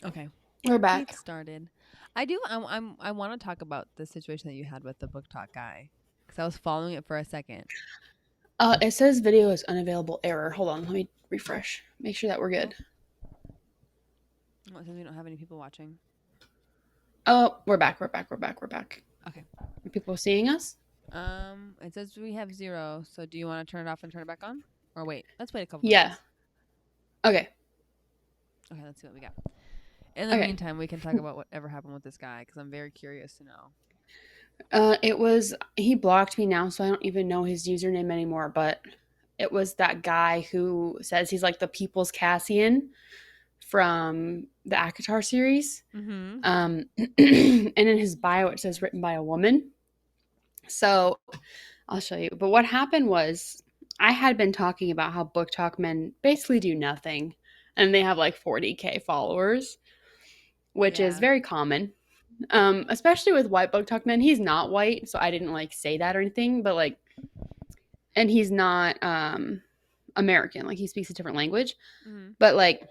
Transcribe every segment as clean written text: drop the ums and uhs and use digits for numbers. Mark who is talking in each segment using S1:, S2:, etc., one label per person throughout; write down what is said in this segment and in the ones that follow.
S1: Okay.
S2: We're
S1: Get
S2: back.
S1: started. I do. I want to talk about the situation that you had with the book talk guy because I was following it for a second.
S2: It says video is unavailable error. Hold on, let me refresh. Make sure that we're
S1: Oh,
S2: good.
S1: since we don't have any people watching.
S2: Oh, we're back. We're back. We're back. We're back.
S1: Okay.
S2: Are people seeing us?
S1: It says we have 0. So do you want to turn it off and turn it back on, or wait? Let's wait a couple
S2: Yeah.
S1: minutes.
S2: Okay.
S1: Okay, let's see what we got. In the
S2: Okay.
S1: meantime, we can talk about whatever happened with this guy because I'm very curious to know.
S2: It was he blocked me now, so I don't even know his username anymore. But it was that guy who says he's like the People's Cassian from the Akatar series.
S1: Mm-hmm.
S2: And in his bio it says written by a woman. So I'll show you. But what happened was I had been talking about how book talk men basically do nothing and they have like 40K followers, which is
S1: Yeah.
S2: very common. Especially with white book talk men. He's not white, so I didn't like say that or anything, but like and he's not American, like he speaks a different language.
S1: Mm-hmm.
S2: But like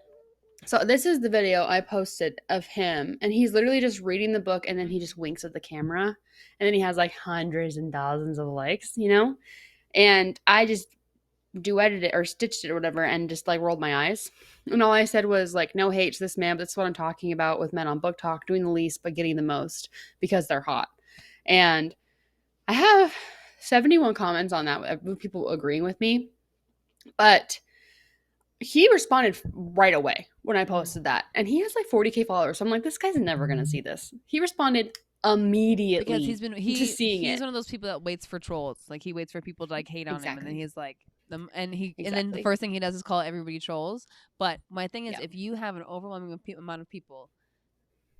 S2: so this is the video I posted of him and he's literally just reading the book and then he just winks at the camera and then he has like hundreds and thousands of likes, you know? And I just duetted it or stitched it or whatever and just like rolled my eyes. And all I said was like, no hate to this man, but that's what I'm talking about with men on book talk, doing the least but getting the most because they're hot. And I have 71 comments on that with people agreeing with me. But he responded right away when I
S1: Mm-hmm.
S2: posted that. And he has like 40K followers. So I'm like, this guy's never going to see this. He responded
S1: Because
S2: immediately to seeing
S1: he's
S2: it.
S1: one of those people that waits for trolls. Like he waits for people to like hate on him, and then
S2: Exactly.
S1: he's like and then the
S2: Exactly.
S1: first thing he does is call everybody trolls. But my thing is,
S2: Yeah.
S1: if you have an overwhelming amount of people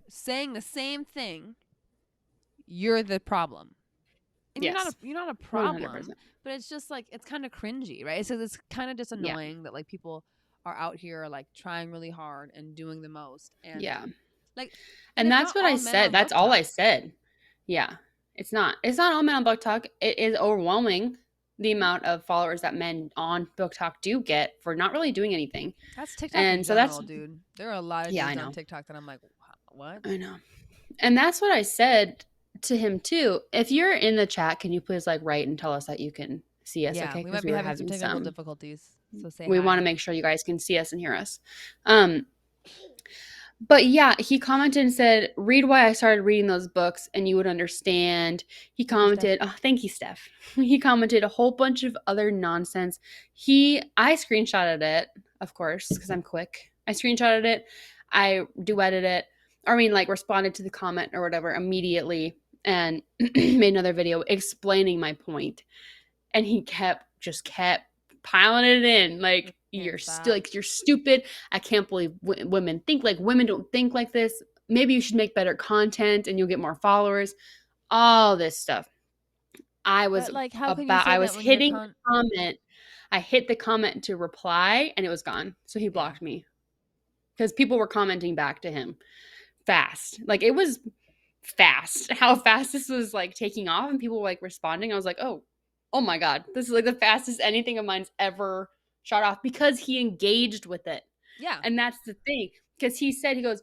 S1: saying the same thing, you're the problem. And
S2: Yes.
S1: you're not a problem,
S2: 100%.
S1: but it's just like it's kind of cringy, right? So it's kind of just
S2: Yeah.
S1: annoying that like people are out here like trying really hard and doing the most and
S2: Yeah.
S1: like and
S2: And
S1: it's
S2: that's
S1: not
S2: what I
S1: all men
S2: said.
S1: on
S2: That's
S1: book
S2: all I
S1: talk.
S2: said. Yeah. It's not. It's not all men on book talk. It is overwhelming the amount of followers that men on book talk do get for not really doing anything.
S1: That's TikTok in
S2: And so that's
S1: general, dude. There are a lot of
S2: yeah, I
S1: dudes on
S2: know.
S1: TikTok that I'm like, what?
S2: I know. And that's what I said to him too. If you're in the chat, can you please like write and tell us that you can see us,
S1: Yeah,
S2: okay?
S1: we
S2: Because
S1: might
S2: we
S1: be
S2: were
S1: having some
S2: having
S1: technical
S2: some.
S1: difficulties. So say
S2: We want to
S1: hi.
S2: make sure you guys can see us and hear us. Um, but yeah, he commented and said, "Read why I started reading those books, and you would understand." He
S1: Thank you, Steph.
S2: commented, "Oh, thank you, Steph." He commented a whole bunch of other nonsense. I screenshotted it, of course, because I'm quick. I screenshotted it. I duetted it, or I mean, like responded to the comment or whatever immediately, and made another video explaining my point. And he kept piling it in,
S1: He
S2: like
S1: can't
S2: you're still
S1: stop.
S2: like you're stupid. I can't believe women think like women don't think like this. Maybe you should make better content and you'll get more followers. All this stuff. I was
S1: But like, how can you
S2: about
S1: say
S2: I
S1: that
S2: was
S1: when you're
S2: hitting the comment. I hit the comment to reply and it was gone. So he
S1: Yeah.
S2: blocked me because people were commenting back to him fast. Like it was fast. How fast this was like taking off and people were like responding. I was like, oh my God. This is like the fastest anything of mine's ever shot off because he engaged with it.
S1: Yeah.
S2: And that's the thing. Because he goes,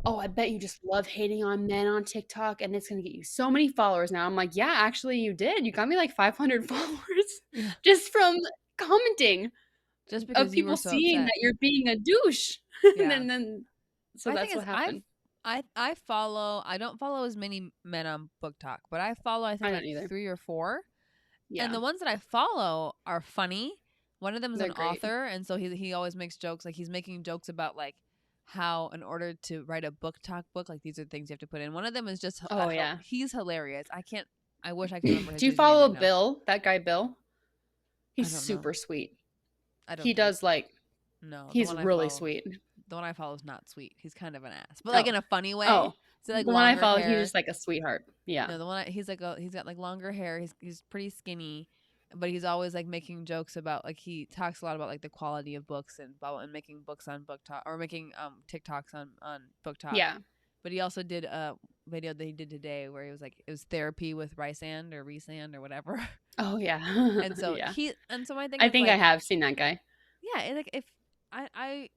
S2: oh, I bet you just love hating on men on TikTok and it's going to get you so many followers now. I'm like, yeah, actually, you did. You got me like 500 followers
S1: Yeah.
S2: just from commenting
S1: Just
S2: of
S1: because you were
S2: people
S1: so
S2: seeing
S1: upset.
S2: that you're being a douche. and
S1: Yeah.
S2: so
S1: My thing
S2: that's
S1: is
S2: what happened.
S1: I follow I don't follow as many men on book talk, but I follow I
S2: I
S1: think
S2: don't
S1: like
S2: either.
S1: 3 or 4. And
S2: Yeah,
S1: the ones that I follow are funny. One of them is
S2: they're
S1: an
S2: great.
S1: author, and so he always makes jokes. Like he's making jokes about like how in order to write a book talk book, like these are things you have to put in. One of them is just
S2: Oh, yeah.
S1: he's hilarious. I can't. I wish I could remember his
S2: Do you
S1: username
S2: follow
S1: right now.
S2: Bill? That guy, Bill?
S1: I
S2: He's
S1: don't know.
S2: super sweet.
S1: I don't
S2: He
S1: think
S2: does like,
S1: no.
S2: he's really sweet.
S1: The one I follow is not sweet. He's kind of an ass, but like
S2: Oh,
S1: in a funny way.
S2: oh,
S1: So like
S2: the one I
S1: longer
S2: follow, he's
S1: hair.
S2: just like a sweetheart. Yeah.
S1: No, he's got like longer hair. He's pretty skinny, but he's always like making jokes about like he talks a lot about like the quality of books and blah, blah, and making books on book talk or making TikToks on book talk.
S2: Yeah.
S1: But he also did a video that he did today where he was like it was therapy with Rysand or Resand or whatever.
S2: Oh, yeah.
S1: And so
S2: yeah.
S1: my thing
S2: I
S1: is
S2: think I
S1: like
S2: have seen that guy.
S1: yeah, like if I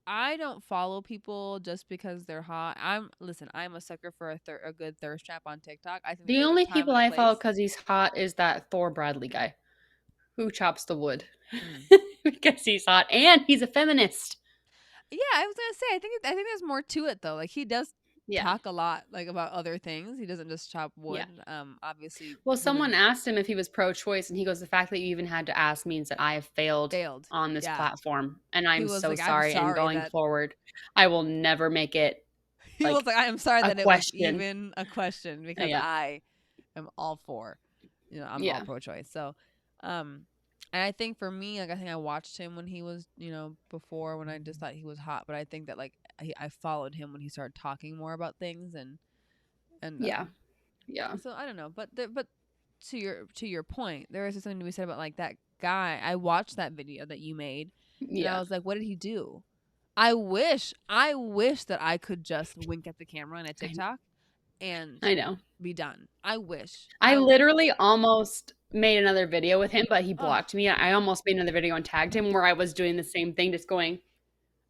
S1: I don't follow people just because they're hot. I'm a sucker for a good thirst trap on TikTok. I think that
S2: The
S1: there's a
S2: only
S1: time
S2: people
S1: and a
S2: I follow
S1: place.
S2: because he's hot is that Thor Bradley guy who chops the wood
S1: Mm.
S2: because he's hot and he's a feminist.
S1: Yeah, I was gonna say I think there's more to it though. Like he does
S2: Yeah,
S1: talk a lot like about other things. He doesn't just chop
S2: yeah.
S1: wood. Obviously
S2: Well, someone
S1: women
S2: asked him if he was pro-choice, and he goes, "The fact that you even had to ask means that I have failed
S1: failed.
S2: on this
S1: Yeah.
S2: platform, and
S1: He
S2: I'm
S1: was
S2: so
S1: like, I'm
S2: sorry. And
S1: sorry
S2: going
S1: that
S2: forward, I will never make it
S1: he was
S2: like
S1: like, I am sorry
S2: a
S1: that it was
S2: question."
S1: even a question because
S2: Yeah,
S1: I am all for, I'm all
S2: yeah,
S1: pro choice. So, um, and I think for me, like, I think I watched him when he was, before when I just thought he was hot, but I think that like I followed him when he started talking more about things and
S2: yeah, yeah,
S1: so I don't know, but to your point, there is something to be said about like that guy. I watched that video that you made, and I
S2: yeah.
S1: was like, what did he do? I wish that I could just wink at the camera in a TikTok and
S2: I know.
S1: be done. I wish.
S2: I literally almost made another video with him, but he
S1: Oh,
S2: blocked me. I almost made another video and tagged him where I was doing the same thing, just going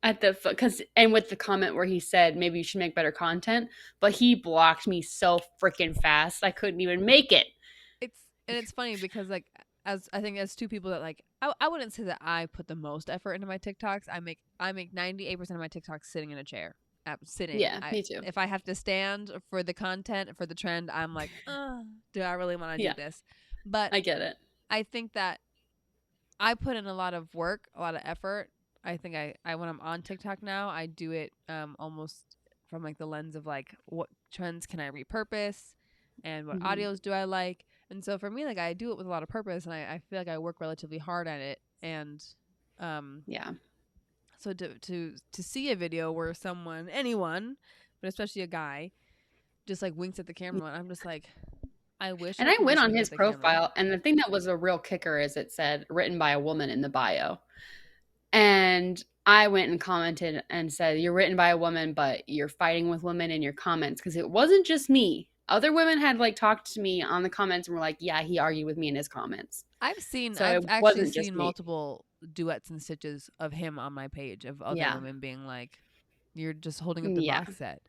S2: at the because and with the comment where he said maybe you should make better content, but he blocked me so freaking fast I couldn't even make it.
S1: it's funny because like as I think as two people that like I wouldn't say that I put the most effort into my TikToks. I make 98% of my TikToks sitting in a chair. Sitting.
S2: Yeah,
S1: I
S2: me too.
S1: If I have to stand for the content for the trend, I'm like, do I really want to do
S2: Yeah,
S1: this? But
S2: I get it.
S1: I think that I put in a lot of work, a lot of effort. I think I when I'm on TikTok now, I do it almost from like the lens of like what trends can I repurpose and what
S2: Mhm.
S1: audios do I like. And so for me, like I do it with a lot of purpose and I feel like I work relatively hard at it. And um
S2: Yeah.
S1: so to see a video where anyone, but especially a guy, just like winks at the camera and I'm just like, I wish
S2: And
S1: I
S2: I
S1: could
S2: went
S1: just
S2: on
S1: wink
S2: his
S1: at the camera.
S2: profile, and the thing that was a real kicker is it said written by a woman in the bio. And I went and commented and said, "You're written by a woman, but you're fighting with women in your comments." Because it wasn't just me. Other women had like talked to me on the comments and were like, "Yeah, he argued with me in his comments." So
S1: I've
S2: it
S1: actually
S2: wasn't just
S1: seen
S2: me.
S1: multiple duets and stitches of him on my page of other
S2: Yeah.
S1: women being like, "You're just holding up the
S2: Yeah.
S1: box set."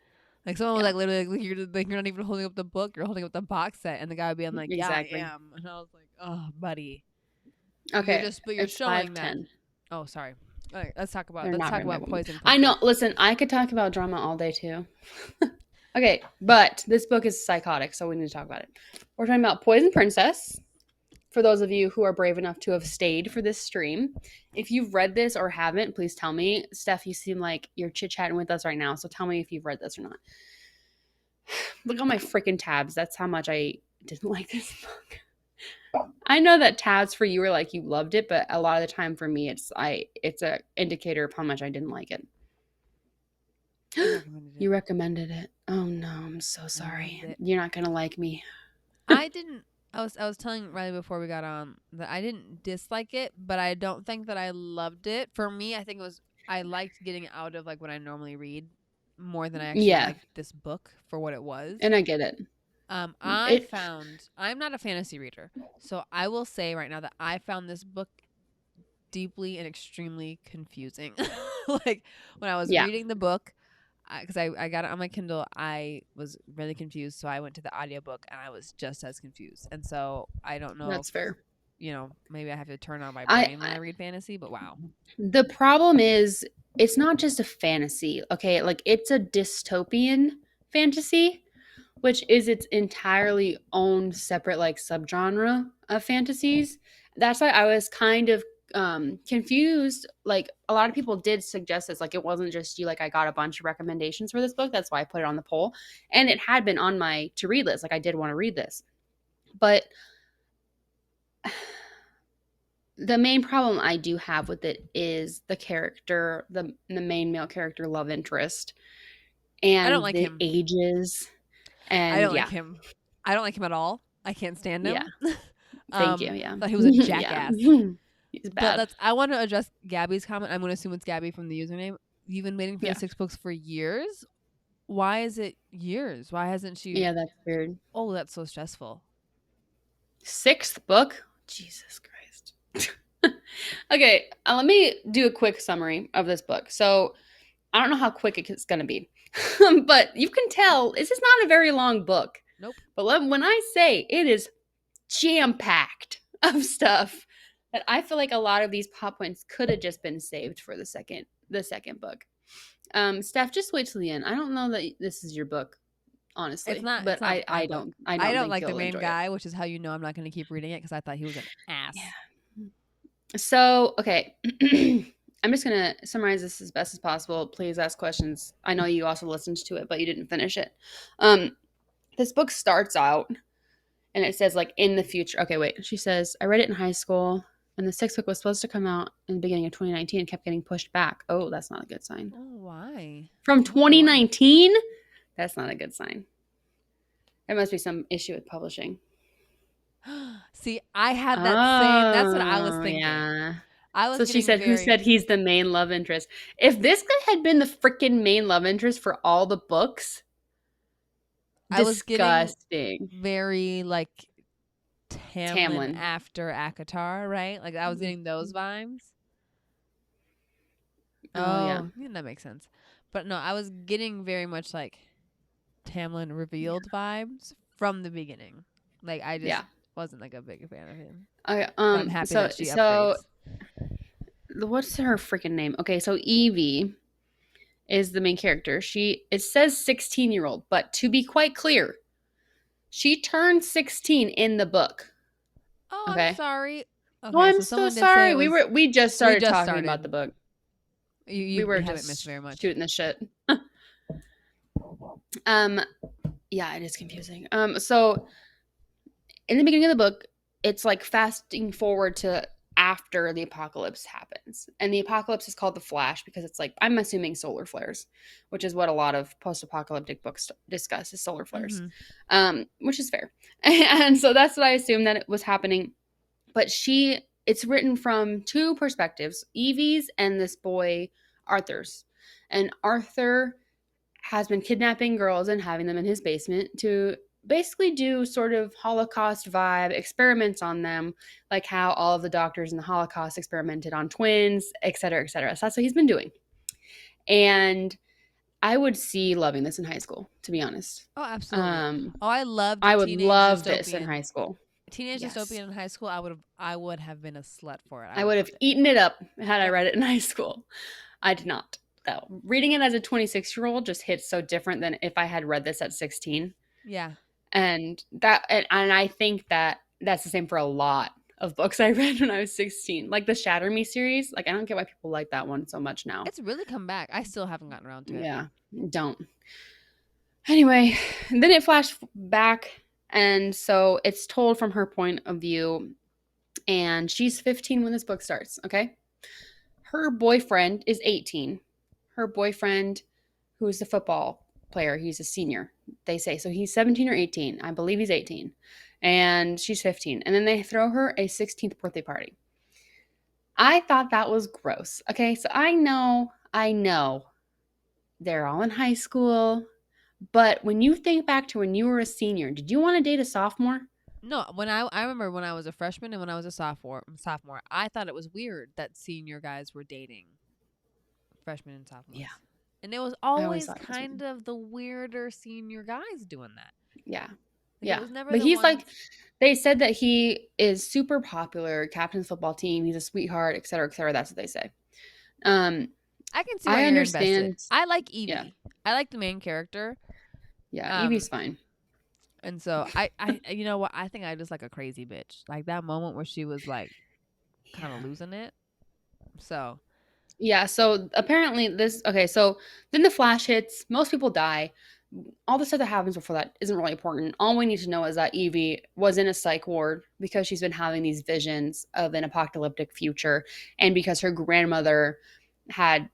S1: Like someone was
S2: Yeah.
S1: like literally like, you're not even holding up the book, you're holding up the box set, and the guy would be like, "Yeah, I
S2: Exactly.
S1: am," and I was like, "Oh, buddy,
S2: Okay.
S1: you're
S2: It's
S1: showing that."
S2: 5:10.
S1: Oh, sorry. All right, let's talk about
S2: They're not written by women.
S1: Poison
S2: I know.
S1: Princess.
S2: Listen, I could talk about drama all day too. Okay, but this book is psychotic, so we need to talk about it. We're talking about Poison Princess. For those of you who are brave enough to have stayed for this stream, if you've read this or haven't, please tell me. Steph, you seem like you're chit chatting with us right now, so tell me if you've read this or not. Look at my freaking tabs. That's how much I didn't like this book. I know that tabs for you are like you loved it, but a lot of the time for me, it's a indicator of how much I didn't like it.
S1: You recommended it.
S2: You recommended it. Oh no, I'm so
S1: I loved
S2: sorry.
S1: it.
S2: You're not gonna like me.
S1: I didn't. I was telling Riley before we got on that I didn't dislike it, but I don't think that I loved it. For me, I think it was I liked getting out of like what I normally read more than I actually
S2: Yeah,
S1: liked this book for what it was.
S2: and I get it.
S1: I
S2: It
S1: found I'm not a fantasy reader, so I will say right now that I found this book deeply and extremely confusing. Like when I was
S2: yeah,
S1: reading the book, because I got it on my Kindle, I was really confused. So I went to the audiobook and I was just as confused. And so I don't know if,
S2: that's fair.
S1: maybe I have to turn on my
S2: I,
S1: brain when I read fantasy, but wow.
S2: the problem is it's not just a fantasy, okay? Like it's a dystopian fantasy, which is its entirely own separate like subgenre of fantasies. That's why I was kind of confused. Like a lot of people did suggest this, like it wasn't just you. Like I got a bunch of recommendations for this book. That's why I put it on the poll. And it had been on my to read list. Like I did want to read this. But the main problem I do have with it is the character, the main male character love interest
S1: I don't
S2: and
S1: like
S2: the
S1: him.
S2: ages.
S1: I
S2: And
S1: don't like
S2: yeah,
S1: him. I don't like him at all. I can't stand
S2: yeah.
S1: him.
S2: Thank you. Yeah.
S1: Thought he was a
S2: Yeah.
S1: jackass.
S2: He's
S1: But
S2: bad.
S1: I want to address Gabby's comment. I'm going to assume it's Gabby from the username. You've been waiting for the
S2: Yeah.
S1: 6 books for years. Why is it years? Why hasn't she?
S2: Yeah, that's weird.
S1: Oh, that's so stressful.
S2: Sixth book? Jesus Christ. Okay, let me do a quick summary of this book. So I don't know how quick it's going to be, but you can tell this is not a very long book.
S1: Nope.
S2: But when I say it is jam packed of stuff that I feel like a lot of these plot points could have just been saved for the second book. Steph, just wait till the end. I don't know that this is your book,
S1: It's
S2: honestly,
S1: not.
S2: but
S1: It's not my
S2: I
S1: book.
S2: don't I
S1: I
S2: don't
S1: don't
S2: think
S1: like the
S2: you'll
S1: main
S2: enjoy it.
S1: guy, which is how you know I'm not going to keep reading it because I thought he was an ass.
S2: Yeah. So, okay. I'm just going to summarize this as best as possible. Please ask questions. I know you also listened to it, but you didn't finish it. This book starts out and it says, like, in the future. Okay, wait. She says, I read it in high school, and the sixth book was supposed to come out in the beginning of 2019 and kept getting pushed back. Oh, that's not a good sign.
S1: Oh, why?
S2: From
S1: I wonder why.
S2: 2019? That's not a good sign. There must be some issue with publishing.
S1: See, I had that same. That's what I was
S2: Oh,
S1: thinking.
S2: yeah.
S1: I was
S2: So she
S1: getting
S2: said, who
S1: very.
S2: said he's the main love interest? If this guy had been the freaking main love interest for all the books,
S1: I was getting
S2: disgusting.
S1: very like Tamlin
S2: Tamlin.
S1: after Akatar, right? Like I was getting those vibes.
S2: Oh, yeah.
S1: Yeah, that makes sense. But no, I was getting very much like Tamlin revealed vibes from the beginning. Like I just
S2: Yeah.
S1: wasn't like a big fan of him.
S2: Okay,
S1: But I'm happy that she upgrades.
S2: what's her freaking name? Okay, so Evie is the main character. It says 16-year-old, but to be quite clear, she turned 16 in the book.
S1: Oh, I'm
S2: Okay.
S1: sorry.
S2: Oh,
S1: Okay,
S2: I'm
S1: so
S2: so
S1: someone did say
S2: sorry.
S1: it was.
S2: We just
S1: We
S2: started
S1: just
S2: talking about
S1: started.
S2: the book.
S1: You
S2: We were
S1: haven't missed
S2: just
S1: very much.
S2: shooting the shit. Yeah, it is confusing. So in the beginning of the book, it's like fasting forward to after the apocalypse happens. And the apocalypse is called the Flash because it's like, I'm assuming solar flares, which is what a lot of post-apocalyptic books discuss is solar flares, which is fair. And so that's what I assumed that it was happening. But it's written from two perspectives, Evie's and this boy, Arthur's. And Arthur has been kidnapping girls and having them in his basement to basically do sort of Holocaust vibe experiments on them, like how all of the doctors in the Holocaust experimented on twins, et cetera, et cetera. So that's what he's been doing. And I would see loving this in high school, to be honest.
S1: Oh, absolutely. I loved
S2: I would
S1: Teenage
S2: love
S1: Dystopian.
S2: this in high school.
S1: Teenage
S2: Yes.
S1: Dystopian in high school, I would have been a slut for it.
S2: I would have eaten it up had I read it in high school. I did not, though. Reading it as a 26-year-old just hits so different than if I had read this at 16.
S1: Yeah.
S2: And I think that that's the same for a lot of books I read when I was 16. Like the Shatter Me series. Like I don't get why people like that one so much now.
S1: It's really come back. I still haven't gotten around to it.
S2: Yeah, don't. Anyway, then it flashed back, and so it's told from her point of view, and she's 15 when this book starts, okay? Her boyfriend is 18. Her boyfriend, who's the football player, he's a senior, they say. So he's 17 or 18. I believe he's 18. And she's 15. And then they throw her a 16th birthday party. I thought that was gross. Okay, so I know they're all in high school. But when you think back to when you were a senior, did you want to date a sophomore?
S1: No, when I remember when I was a freshman and when I was a sophomore, I thought it was weird that senior guys were dating freshmen and sophomores.
S2: Yeah.
S1: And it was always kind of the weirder senior guys doing that.
S2: Yeah.
S1: Like, it was never
S2: but he's like, they said that he is super popular, captain of the football team. He's a sweetheart, et cetera, et cetera. That's what they say.
S1: I can see why you're invested. I like Evie. Yeah. I like the main character.
S2: Yeah, Evie's fine.
S1: And so I you know what? I think I just like a crazy bitch. Like that moment where she was like kind of losing it. So
S2: yeah, so apparently so then the Flash hits, most people die. All the stuff that happens before that isn't really important. All we need to know is that Evie was in a psych ward because she's been having these visions of an apocalyptic future, and because her grandmother had,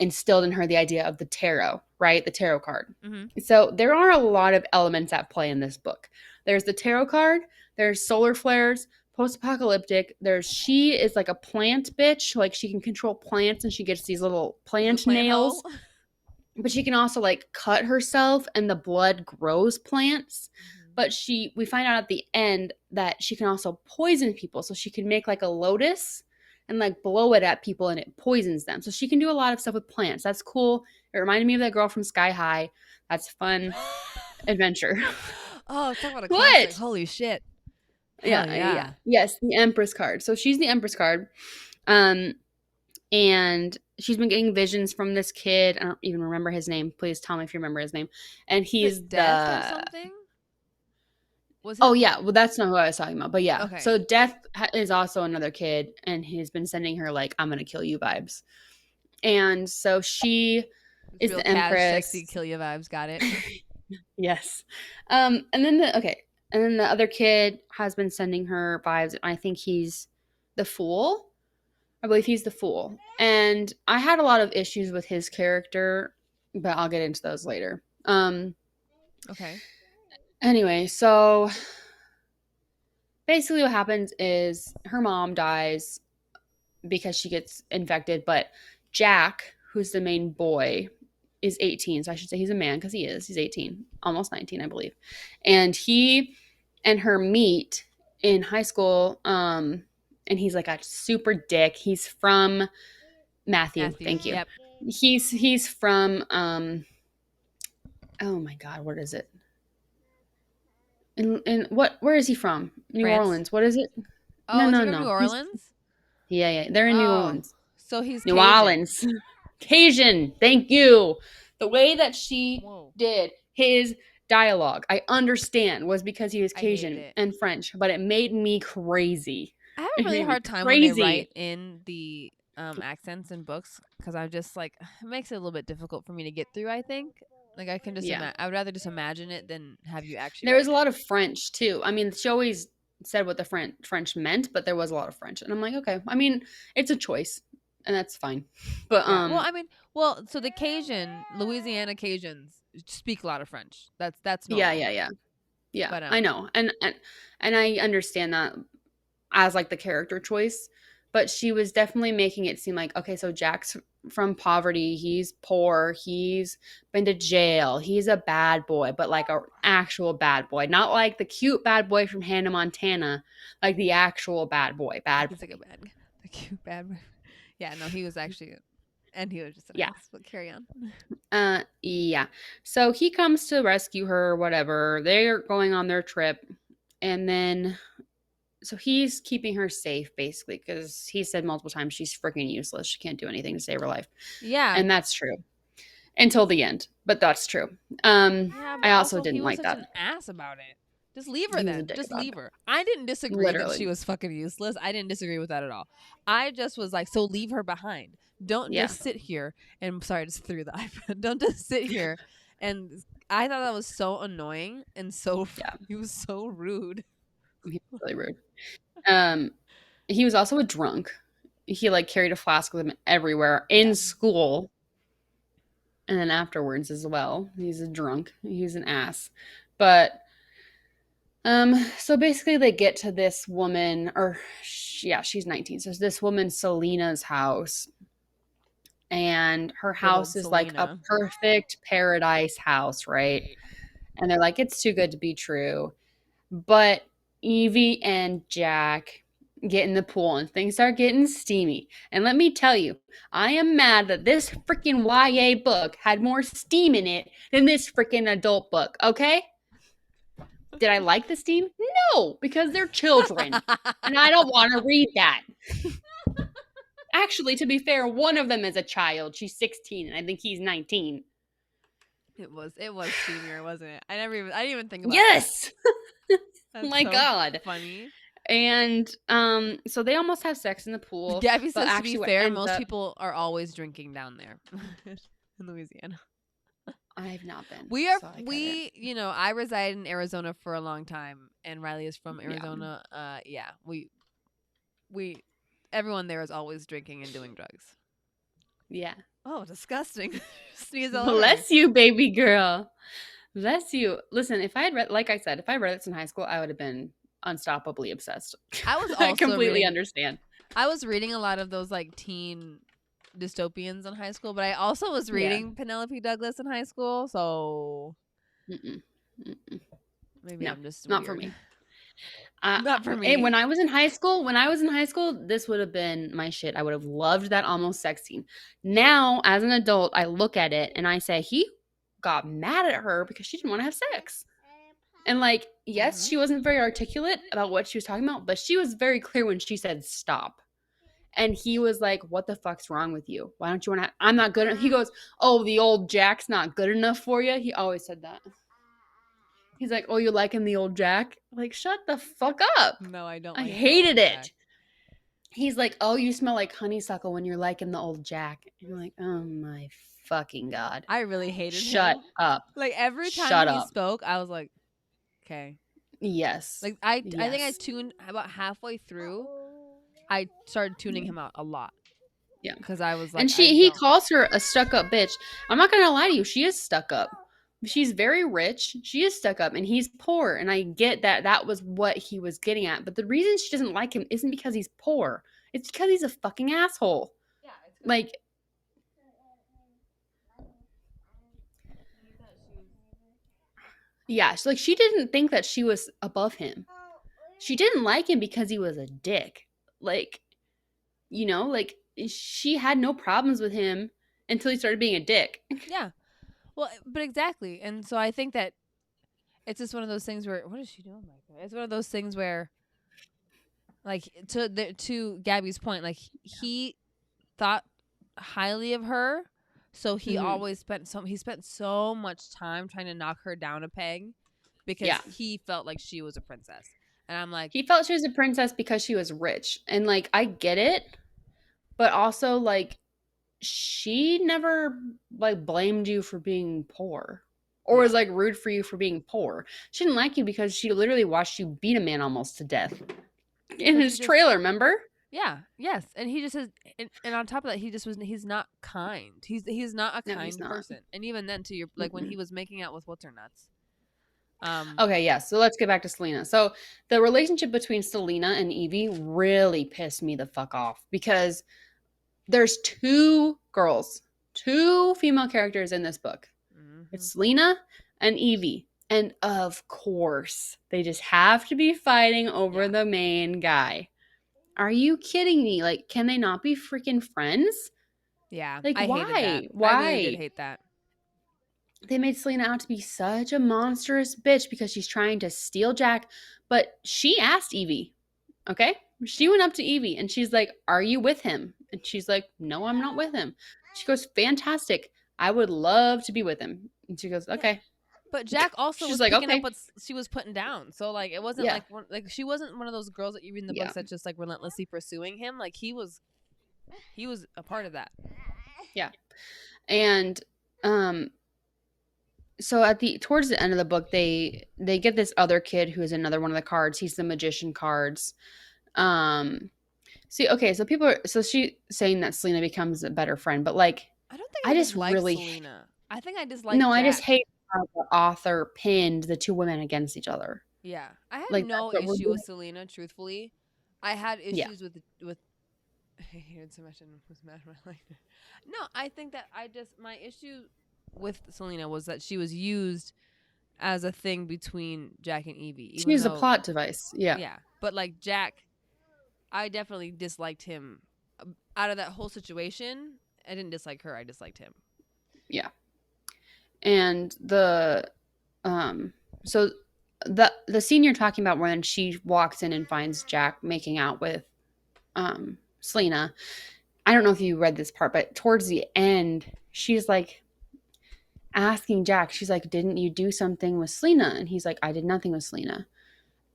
S2: instilled in her the idea of the tarot, right? The tarot card. Mm-hmm. So there are a lot of elements at play in this book. There's the tarot card, there's solar flares, post-apocalyptic. She is like a plant bitch. Like she can control plants and she gets these little plant nails. But she can also like cut herself and the blood grows plants. Mm-hmm. But we find out at the end that she can also poison people. So she can make like a lotus and like blow it at people and it poisons them. So she can do a lot of stuff with plants. That's cool. It reminded me of that girl from Sky High. That's fun adventure.
S1: Oh, talk about a classic.
S2: What?
S1: Holy shit. Hell
S2: Yeah.
S1: yeah.
S2: Yes, the Empress card. So she's the Empress card. Um, and she's been getting visions from this kid. I don't even remember his name. Please tell me if you remember his name. And
S1: Is
S2: he's
S1: it Death or
S2: the
S1: something? Was
S2: Oh
S1: his
S2: yeah, well that's not who I was talking about, but yeah.
S1: Okay.
S2: So Death is also another kid, and he's been sending her like "I'm gonna kill you" vibes, and so she
S1: It's
S2: is
S1: real
S2: the
S1: cash, sexy,
S2: Empress.
S1: kill you vibes. Got it.
S2: Yes, and then and then the other kid has been sending her vibes. And I think he's the Fool. I believe he's the Fool, and I had a lot of issues with his character, but I'll get into those later.
S1: Okay.
S2: Anyway, so basically what happens is her mom dies because she gets infected, but Jack, who's the main boy, is 18. So I should say he's a man because he is. He's 18, almost 19, I believe. And he and her meet in high school. And he's like a super dick. He's from Matthew. Thank you.
S1: Yep.
S2: He's from oh my god, what is it? In what where is he from? New
S1: France.
S2: Orleans. What is it?
S1: Oh, is he from
S2: No.
S1: New Orleans?
S2: Yeah. They're in New
S1: Oh,
S2: Orleans.
S1: so he's
S2: New
S1: Cajun.
S2: Orleans. Cajun. Thank you. The way that she
S1: Whoa.
S2: did his dialogue, I understand, was because he was
S1: I hated
S2: Cajun
S1: it.
S2: and French, but it made me crazy.
S1: I have
S2: It
S1: a really
S2: made me
S1: hard time when they
S2: crazy.
S1: write in the accents in books because I'm just like it makes it a little bit difficult for me to get through. I think like I can just
S2: Yeah.
S1: I would rather just imagine it than have you actually.
S2: There was
S1: write
S2: a
S1: it.
S2: lot of French too. I mean, she always said what the French meant, but there was a lot of French. And I'm like, okay. I mean, it's a choice, and that's fine. But
S1: Yeah. Well, I mean, so the Cajun, Louisiana Cajuns speak a lot of French. That's normal.
S2: Yeah.
S1: But
S2: I know. And I understand that as like the character choice, but she was definitely making it seem like, okay, so Jack's from poverty, he's poor, he's been to jail, he's a bad boy, but like an actual bad boy, not like the cute bad boy from Hannah Montana, like the actual bad boy.
S1: he's like a bad guy. The cute bad boy. Yeah, no, he was actually, and he was just an
S2: Yeah.
S1: ass. But carry on.
S2: Yeah. So he comes to rescue her, whatever. They're going on their trip, and then so he's keeping her safe basically because he said multiple times she's freaking useless. She can't do anything to save her life.
S1: Yeah.
S2: And that's true. Until the end. But that's true.
S1: Yeah, but
S2: I also
S1: he
S2: didn't
S1: was
S2: like
S1: such
S2: that.
S1: an ass about it. Just leave her
S2: He was a
S1: then.
S2: dick
S1: Just
S2: about
S1: leave
S2: it.
S1: her. I didn't disagree that
S2: Literally.
S1: she was fucking useless. I didn't disagree with that at all. I just was like, so leave her behind. Don't
S2: Yeah.
S1: just sit here and sorry, just threw the iPad. Don't just sit here. And I thought that was so annoying and so
S2: Yeah.
S1: he was so rude.
S2: He was really rude. He was also a drunk. He like carried a flask with him everywhere in
S1: Yeah.
S2: school. And then afterwards as well. He's a drunk. He's an ass. But so basically they get to this woman, or yeah, she's 19. So it's this woman Selena's house. And her
S1: Good old
S2: house is like a
S1: Selena.
S2: perfect paradise house, right? And they're like, it's too good to be true. But Evie and Jack get in the pool and things start getting steamy. And let me tell you, I am mad that this freaking YA book had more steam in it than this freaking adult book, okay? Did I like the steam? No, because they're children. And I don't want to read that. Actually, to be fair, one of them is a child. She's 16 and I think he's 19.
S1: It was steamier, wasn't it? I didn't even think about
S2: Yes.
S1: that.
S2: My
S1: so
S2: God.
S1: Funny.
S2: And so they almost have sex in the pool.
S1: Gabby
S2: but
S1: says to be
S2: what
S1: fair,
S2: ends
S1: most
S2: up-
S1: people are always drinking down there in Louisiana.
S2: I've not been.
S1: We are
S2: so I
S1: we I reside in Arizona for a long time and Rylie is from
S2: Yeah.
S1: Arizona. We everyone there is always drinking and doing drugs.
S2: Yeah.
S1: Oh, disgusting. Sneeze all over.
S2: Bless you, baby girl. Bless you. Listen, if I had read, like I said, if I read this in high school, I would have been unstoppably obsessed.
S1: I was
S2: I
S1: also
S2: completely
S1: reading-
S2: understand.
S1: I was reading a lot of those like teen dystopians in high school, but I also was reading Penelope Douglas in high school, so
S2: Mm-mm. Mm-mm.
S1: maybe
S2: No,
S1: I'm just
S2: not for
S1: weird.
S2: me.
S1: Not for
S2: And when
S1: me.
S2: I was in high school, this would have been my shit. I would have loved that almost sex scene. Now, as an adult, I look at it and I say, he got mad at her because she didn't want to have sex. And like, yes,
S1: Mm-hmm.
S2: she wasn't very articulate about what she was talking about, but she was very clear when she said stop. And he was like, what the fuck's wrong with you? Why don't you want to? I'm not good. He goes, oh, the old Jack's not good enough for you. He always said that. He's like, oh, you liking the old Jack? Like, shut the fuck up.
S1: No, I don't
S2: I
S1: like the
S2: hated
S1: old Jack.
S2: it. He's like, oh, you smell like honeysuckle when you're liking the old Jack. And you're like, oh my fucking God.
S1: I really hated
S2: Shut
S1: him.
S2: up.
S1: Like every time
S2: Shut
S1: he
S2: up.
S1: spoke, I was like, okay.
S2: Yes.
S1: Like I think I
S2: Yes.
S1: tuned about halfway through. I started tuning him out a lot.
S2: Yeah.
S1: Because I was like,
S2: And he calls her a stuck up bitch. I'm not gonna lie to you, she is stuck up. She's very rich. She is stuck up and he's poor. And I get that that was what he was getting at. But the reason she doesn't like him isn't because he's poor. It's because he's a fucking asshole.
S1: Yeah,
S2: Like, yeah, like she didn't think that she was above him. She didn't like him because he was a dick. Like, like she had no problems with him until he started being a dick.
S1: Yeah. Well, but exactly. And so I think that it's just one of those things where what is she doing like that? It's one of those things where like to Gabby's point, like he thought highly of her, so he always spent so much time trying to knock her down a peg because he felt like she was a princess. And I'm like,
S2: he felt she was a princess because she was rich. And like I get it, but also like she never like blamed you for being poor or was like rude for you for being poor. She didn't like you because she literally watched you beat a man almost to death in his trailer, remember?
S1: Yeah, yes. And he just says and on top of that he's not kind. He's not a kind person. And even then to your like when he was making out with what's her nuts.
S2: Okay, yeah. So let's get back to Selena. So the relationship between Selena and Evie really pissed me the fuck off because there's two female characters in this book. Mm-hmm. It's Selena and Evie. And of course, they just have to be fighting over the main guy. Are you kidding me? Like, can they not be freaking friends?
S1: Yeah.
S2: Like,
S1: I
S2: why?
S1: Hated that.
S2: Why?
S1: I really did hate that.
S2: They made Selena out to be such a monstrous bitch because she's trying to steal Jack. But she asked Evie, okay? She went up to Evie and she's like, are you with him? And she's like, no, I'm not with him. She goes, fantastic. I would love to be with him. And she goes, okay.
S1: But Jack also was like, picking up what she was putting down. So like it wasn't like she wasn't one of those girls that you read in the books that's just like relentlessly pursuing him. Like he was a part of that.
S2: Yeah. And so towards the end of the book, they get this other kid who is another one of the cards. He's the magician cards. See, okay, so she's saying that Selena becomes a better friend, but like
S1: I don't think I just like really Selena. I think I just like
S2: No,
S1: Jack.
S2: I just hate how the author pinned the two women against each other.
S1: Yeah. I had no issue with Selena, truthfully. I had issues with I hated so much and was mad when I liked her. No, I think that my issue with Selena was that she was used as a thing between Jack and Evie.
S2: She was a plot device. Yeah.
S1: Yeah. But like Jack, I definitely disliked him out of that whole situation. I didn't dislike her. I disliked him.
S2: Yeah. And the scene you're talking about when she walks in and finds Jack making out with Selena, I don't know if you read this part, but towards the end, she's like asking Jack, she's like, didn't you do something with Selena? And he's like, I did nothing with Selena.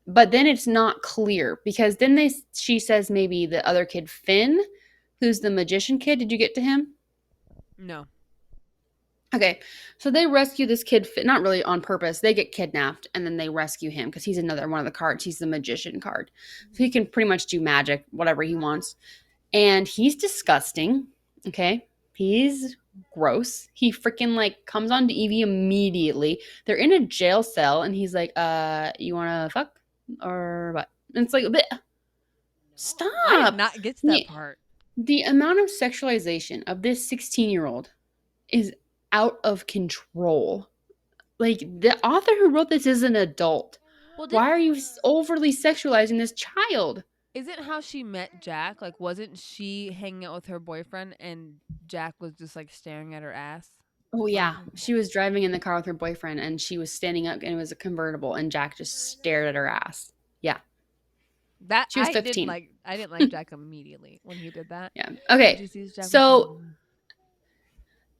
S2: But then it's not clear because then she says maybe the other kid, Finn, who's the magician kid. Did you get to him?
S1: No.
S2: Okay, so they rescue this kid, not really on purpose. They get kidnapped, and then they rescue him because he's another one of the cards. He's the magician card. So he can pretty much do magic, whatever he wants. And he's disgusting, okay? He's gross. He freaking, like, comes on to Evie immediately. They're in a jail cell, and he's like, you want to fuck? Or what? And it's like, a bit. Stop!
S1: I did not get to that part.
S2: The amount of sexualization of this 16-year-old is out of control. Like, the author who wrote this is an adult.
S1: Well,
S2: Why are you overly sexualizing this child?
S1: isn't how she met Jack? Like, wasn't she hanging out with her boyfriend and Jack was just like staring at her ass?
S2: Oh
S1: Like,
S2: yeah, she was driving in the car with her boyfriend, and she was standing up, and it was a convertible, and Jack just stared at her ass. Yeah,
S1: that
S2: she was 15.
S1: I didn't like Jack immediately when he did that.
S2: Yeah.
S1: Did
S2: Okay.
S1: you see Jack was
S2: So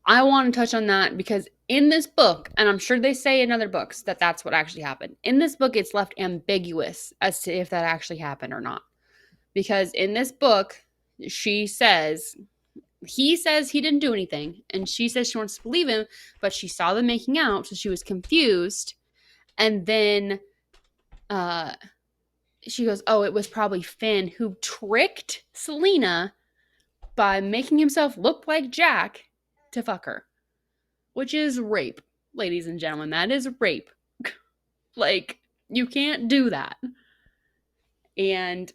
S2: I want to touch on that because in this book, and I'm sure they say in other books that that's what actually happened. In this book, it's left ambiguous as to if that actually happened or not. Because in this book, he says he didn't do anything, and she says she wants to believe him, but she saw them making out, so she was confused. And then she goes, "Oh, it was probably Finn who tricked Selena by making himself look like Jack to fuck her." Which is rape, ladies and gentlemen. That is rape. Like, you can't do that. And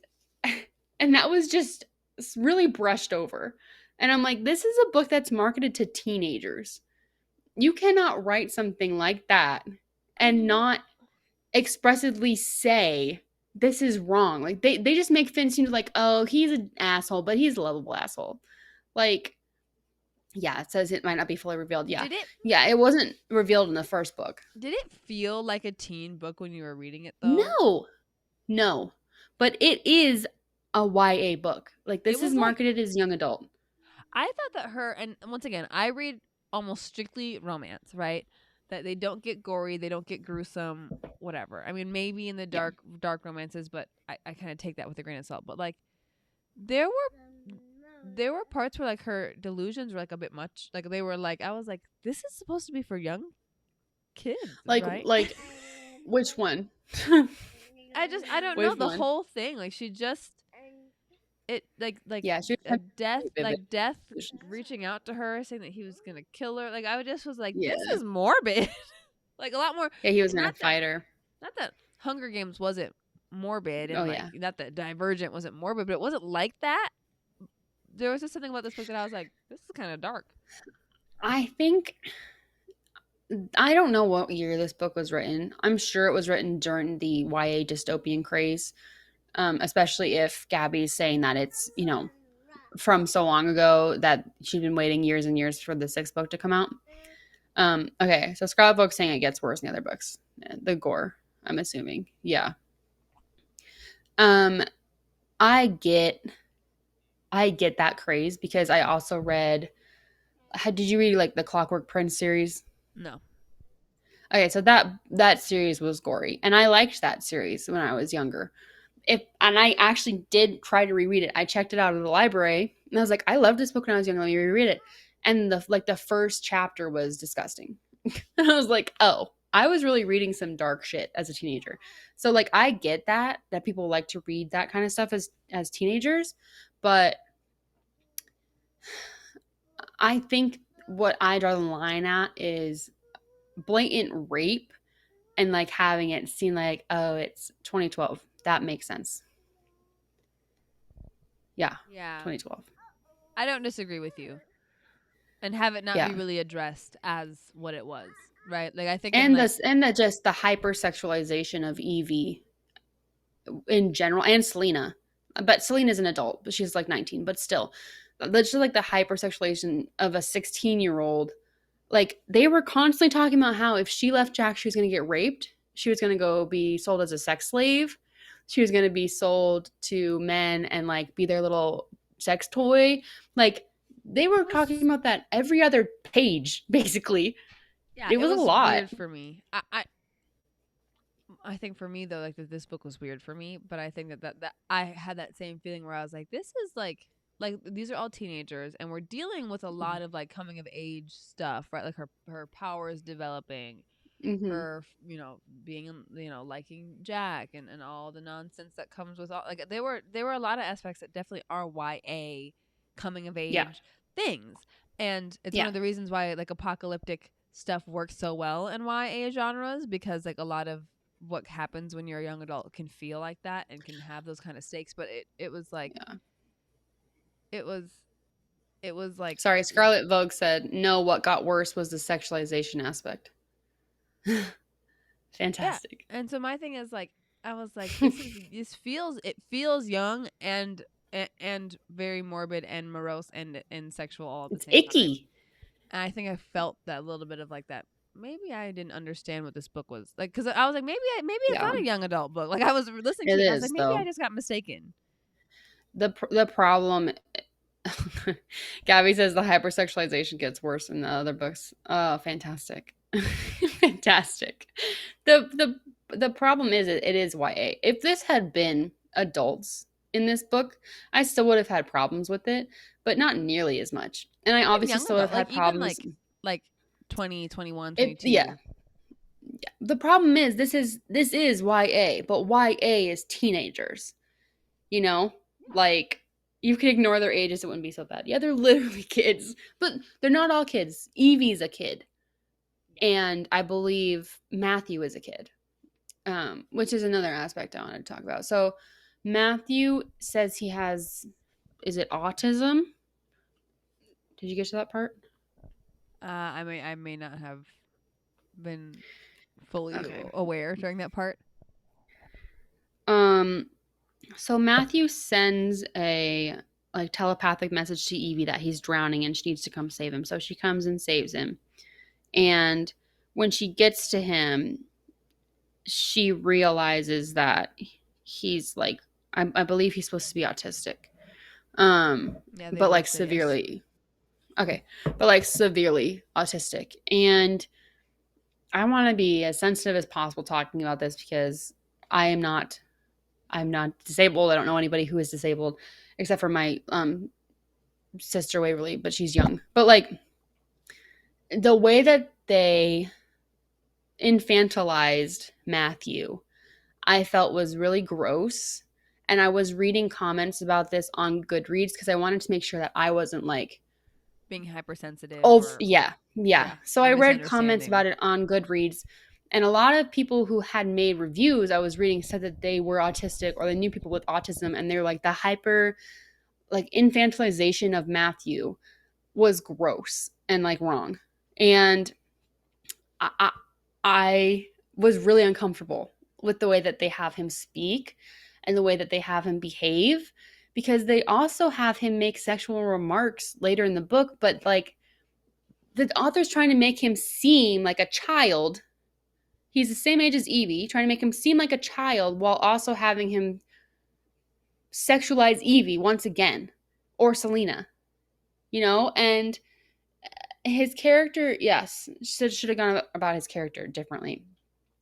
S2: and that was just really brushed over. And I'm like, this is a book that's marketed to teenagers. You cannot write something like that and not expressively say this is wrong. Like they just make Finn seem like, oh, he's an asshole, but he's a lovable asshole. Like, yeah, it says it might not be fully revealed. Yeah.
S1: Did it
S2: Yeah, it wasn't revealed in the first book.
S1: did it feel like a teen book when you were reading it though?
S2: No. No. But it is a YA book. Like,
S1: It
S2: this is
S1: was like
S2: marketed as young adult.
S1: I thought that her and once again, I read almost strictly romance, right? That they don't get gory, they don't get gruesome, whatever. I mean, maybe in the
S2: Yeah.
S1: dark romances, but I kind of take that with a grain of salt. But like, there were parts where like her delusions were like a bit much. Like they were like, I was like, this is supposed to be for young kids, right?
S2: Like which one?
S1: I don't know
S2: Which
S1: the
S2: one?
S1: whole thing. Like she just it
S2: Yeah, she was
S1: a
S2: having
S1: death
S2: really vivid
S1: death
S2: delusions.
S1: reaching out to her saying that he was gonna kill her. Like I just was like,
S2: Yeah.
S1: this is morbid. Like a lot more.
S2: Yeah, he was gonna
S1: Not that
S2: fight her.
S1: not that Hunger Games wasn't morbid
S2: Oh
S1: and like
S2: yeah.
S1: not that Divergent wasn't morbid, but it wasn't like that. There was just something about this book that I was like, this is kind of dark.
S2: I think I don't know what year this book was written. I'm sure it was written during the YA dystopian craze. Especially if Gabby's saying that it's, from so long ago that she'd been waiting years and years for the sixth book to come out. Okay, so Scarlet Book's saying it gets worse in the other books. The gore, I'm assuming. Yeah. Um, I get that craze because I also read. Did you read like the Clockwork Prince series?
S1: No.
S2: Okay, so that series was gory, and I liked that series when I was younger. And I actually did try to reread it. I checked it out of the library, and I was like, I loved this book when I was younger. Let me reread it. And the first chapter was disgusting. And I was like, oh, I was really reading some dark shit as a teenager. So like, I get that people like to read that kind of stuff as teenagers, but I think what I draw the line at is blatant rape and like having it seem like, oh, it's 2012. That makes sense. Yeah,
S1: Yeah.
S2: 2012.
S1: I don't disagree with you. And have it not
S2: Yeah.
S1: be really addressed as what it was, right? Like I think in
S2: And
S1: like
S2: just the hypersexualization of Evie in general, and Selena. But Selena's an adult, but she's like 19, but still. That's just like the hypersexualization of a 16-year-old. Like, they were constantly talking about how if she left Jack, she was going to get raped. She was going to go be sold as a sex slave. She was going to be sold to men and like be their little sex toy. Like, they were talking about that every other page, basically.
S1: yeah,
S2: It
S1: it
S2: was a
S1: was
S2: lot.
S1: weird for me. I think for me though, like that this book was weird for me, but I think that I had that same feeling where I was like, this is like these are all teenagers and we're dealing with a lot of like coming of age stuff, right? Like her powers developing,
S2: Mm-hmm.
S1: her being liking Jack and all the nonsense that comes with all like there were a lot of aspects that definitely are YA coming of
S2: Yeah.
S1: age things, and it's one
S2: Yeah.
S1: of the reasons why like apocalyptic stuff works so well in YA genres, because like a lot of what happens when you're a young adult can feel like that and can have those kind of stakes, but it was like
S2: Yeah.
S1: it was it was like
S2: Sorry, Scarlet Vogue said, no, what got worse was the sexualization aspect.
S1: Yeah.
S2: Fantastic.
S1: And so my thing is like, I was like, it feels young and very morbid and morose and sexual all at the
S2: It's
S1: same time.
S2: icky.
S1: And I think I felt that little bit of like that. Maybe I didn't understand what this book was like, because I was like, maybe it's
S2: Yeah,
S1: not a young adult book. Like I was listening to
S2: it
S1: it, and I was like,
S2: is
S1: maybe I
S2: though.
S1: just got mistaken.
S2: The problem. Gabby says the hypersexualization gets worse in the other books. Oh, fantastic. Fantastic. The problem is it is YA. If this had been adults in this book, I still would have had problems with it, but not nearly as much. And I
S1: Even
S2: obviously
S1: young
S2: still would have
S1: adult, like
S2: had
S1: even
S2: problems.
S1: like 20, 21,
S2: It yeah.
S1: 22.
S2: The problem is this is YA, but YA is teenagers. You know? Like you can ignore their ages, it wouldn't be so bad. Yeah, they're literally kids, but they're not all kids. Evie's a kid, and I believe Matthew is a kid, which is another aspect I wanted to talk about. So Matthew says he has, is it autism? Did you get to that part?
S1: I may not have been fully
S2: Okay.
S1: aware during that part.
S2: Um. So Matthew sends a like telepathic message to Evie that he's drowning and she needs to come save him. So she comes and saves him. And when she gets to him, she realizes that he's like, I believe he's supposed to be autistic.
S1: Yeah, they
S2: But
S1: both
S2: like
S1: say yes.
S2: severely. Okay. But like severely autistic. And I want to be as sensitive as possible talking about this because I am not I'm not disabled. I don't know anybody who is disabled except for my sister Waverly, but she's young. But like the way that they infantilized Matthew, I felt was really gross. And I was reading comments about this on Goodreads because I wanted to make sure that I wasn't like,
S1: Being hypersensitive
S2: oh,
S1: or
S2: yeah.
S1: yeah,
S2: So
S1: or
S2: I read comments
S1: misunderstanding.
S2: about it on Goodreads. And a lot of people who had made reviews I was reading said that they were autistic or they knew people with autism. And they're like, the hyper, like, infantilization of Matthew was gross and like wrong. And I, I was really uncomfortable with the way that they have him speak and the way that they have him behave because they also have him make sexual remarks later in the book, but like the author's trying to make him seem like a child. He's the same age as Evie, trying to make him seem like a child while also having him sexualize Evie once again or Selena, and his character, yes, should have gone about his character differently.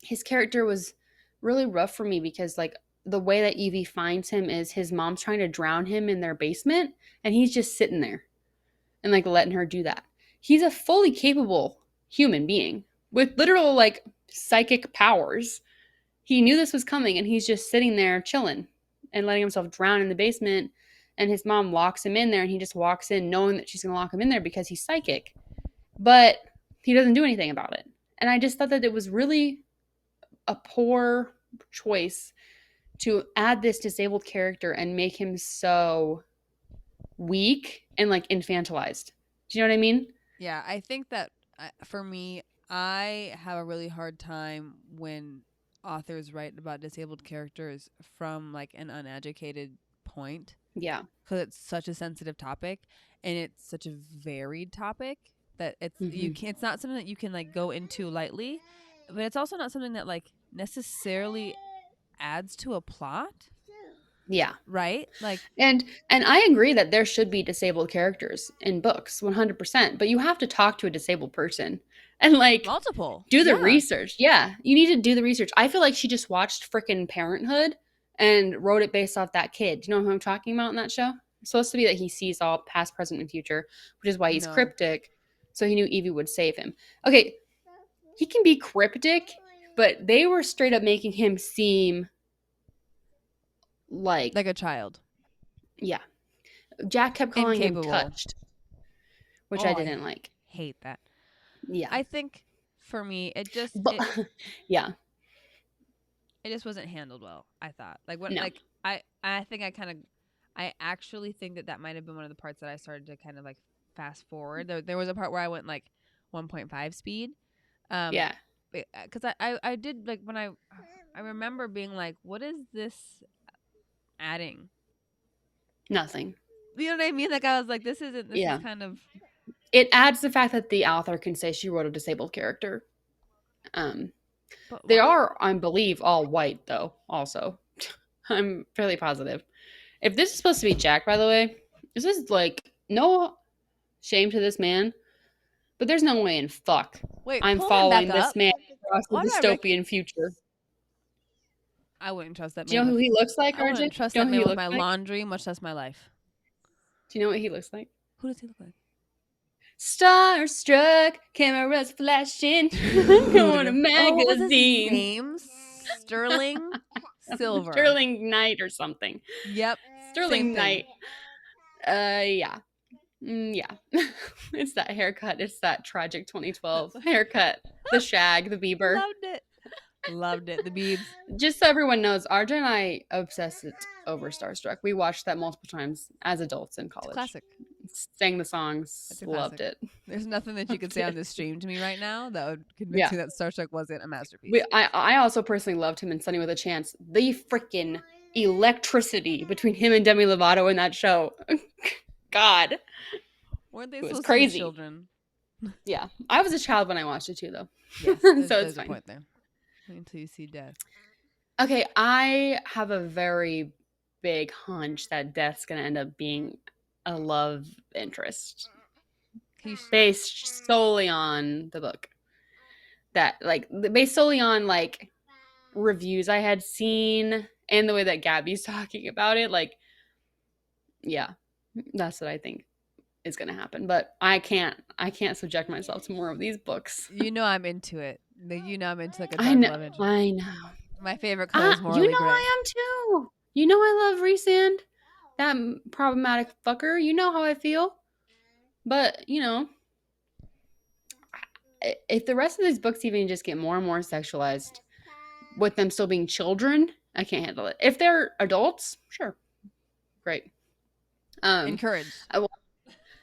S2: His character was really rough for me because like the way that Evie finds him is his mom's trying to drown him in their basement and he's just sitting there and like letting her do that. He's a fully capable human being with literal like psychic powers. He knew this was coming and he's just sitting there chilling and letting himself drown in the basement, and his mom locks him in there and he just walks in knowing that she's going to lock him in there because he's psychic. But he doesn't do anything about it. And I just thought that it was really a poor choice to add this disabled character and make him so weak and like infantilized. Do you know what I mean?
S1: Yeah, I think that for me, I have a really hard time when authors write about disabled characters from like an uneducated point,
S2: Yeah.
S1: because it's such a sensitive topic and it's such a varied topic that
S2: Mm-hmm.
S1: it's not something that you can like go into lightly, but it's also not something that like necessarily adds to a plot,
S2: Yeah.
S1: right? Like
S2: And I agree that there should be disabled characters in books 100%, but you have to talk to a disabled person and like
S1: multiple.
S2: do the
S1: Yeah.
S2: research. Yeah, you need to do the research. I feel like she just watched freaking Parenthood and wrote it based off that kid. Do you know who I'm talking about in that show? It's supposed to be that he sees all past, present, and future, which is why he's
S1: No.
S2: cryptic. So he knew Evie would save him. Okay, he can be cryptic, but they were straight up making him seem like,
S1: Like a child.
S2: yeah. Jack kept calling him
S1: Incapable.
S2: touched, which
S1: Oh,
S2: I
S1: I
S2: didn't like.
S1: hate that.
S2: Yeah.
S1: I think for me
S2: But yeah,
S1: it just wasn't handled well. I thought like what
S2: no.
S1: like I think I actually think that might have been one of the parts that I started to kind of like fast forward. There was a part where I went like 1.5 speed, um,
S2: Yeah.
S1: because I did like when I remember being like, what is this adding?
S2: Nothing.
S1: You know what I mean? Like I was like, this is
S2: Yeah.
S1: kind of.
S2: It adds the fact that the author can say she wrote a disabled character. Um,
S1: But
S2: they
S1: why?
S2: are, I believe, all white though. Also, I'm fairly positive. If this is supposed to be Jack, by the way, this is like no shame to this man, but there's no way in fuck
S1: Wait,
S2: I'm
S1: pull him back
S2: following this
S1: up.
S2: man across the
S1: Why do I
S2: dystopian future.
S1: I wouldn't trust that
S2: Do you
S1: man
S2: know who
S1: with.
S2: he looks like,
S1: I
S2: RJ?
S1: wouldn't
S2: Do
S1: trust
S2: you know
S1: that
S2: who he
S1: man with
S2: looks
S1: my
S2: like?
S1: laundry, much less my life.
S2: Do you know what he looks like?
S1: Who does he look like?
S2: Starstruck, cameras flashing, come on a
S1: Dude. Oh, what was his
S2: magazine.
S1: name? Sterling Silver.
S2: Sterling Knight or something.
S1: Yep. Same
S2: Sterling
S1: thing.
S2: Knight. Yeah. Yeah. It's that haircut. It's that tragic 2012 haircut. The shag, the Bieber.
S1: Loved it. Loved it. The Biebs.
S2: Just so everyone knows, RJ and I obsessed over Starstruck. We watched that multiple times as adults in
S1: It's a
S2: college.
S1: classic.
S2: Sang the songs.
S1: It's a
S2: Loved
S1: classic.
S2: it.
S1: There's nothing that you could
S2: Loved
S1: say on
S2: it.
S1: this stream to me right now that would convince
S2: Yeah.
S1: me that Star Trek wasn't a masterpiece.
S2: I also personally loved him in Sunny with a Chance. The freaking electricity between him and Demi Lovato in that show. God.
S1: Weren't they
S2: It was
S1: supposed
S2: crazy.
S1: to be children?
S2: Yeah. I was a child when I watched it too, though.
S1: Yes.
S2: So
S1: There's
S2: it's
S1: a
S2: fine.
S1: point there. Wait until you see death.
S2: Okay, I have a very big hunch that Death's gonna end up being a love interest based solely on the book. That like based solely on like reviews I had seen and the way that Gabby's talking about it. Like, yeah, that's what I think is gonna happen. But I can't subject myself to more of these books.
S1: You know I'm into it. You know I'm into like a
S2: I
S1: dark
S2: know.
S1: love interest.
S2: I know.
S1: My favorite color is
S2: You
S1: morally
S2: know
S1: gray.
S2: I am too. You know I love Resand. That problematic fucker. You know how I feel. But, you know, if the rest of these books even just get more and more sexualized with them still being children, I can't handle it. If they're adults, sure. Great.
S1: Encouraged.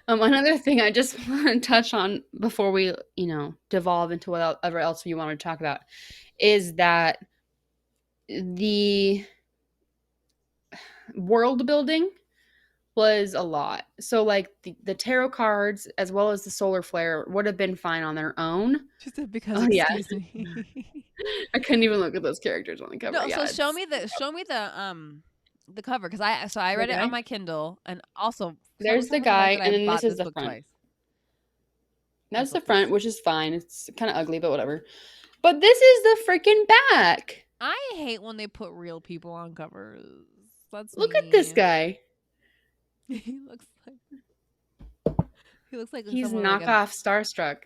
S2: Another thing I just want to touch on before we, devolve into whatever else you want to talk about is that the world building was a lot. So like the tarot cards as well as the solar flare would have been fine on their own.
S1: She said because
S2: Excuse
S1: me.
S2: I couldn't even look at those characters on the cover.
S1: No,
S2: Yeah,
S1: so show me the cover because I read it on my Kindle and also
S2: there's the guy and then this is the front.
S1: Twice.
S2: That's the front, which is fine. It's kind of ugly, but whatever. But this is the freaking back.
S1: I hate when they put real people on covers.
S2: Look at this guy.
S1: He looks like
S2: he's knockoff Starstruck.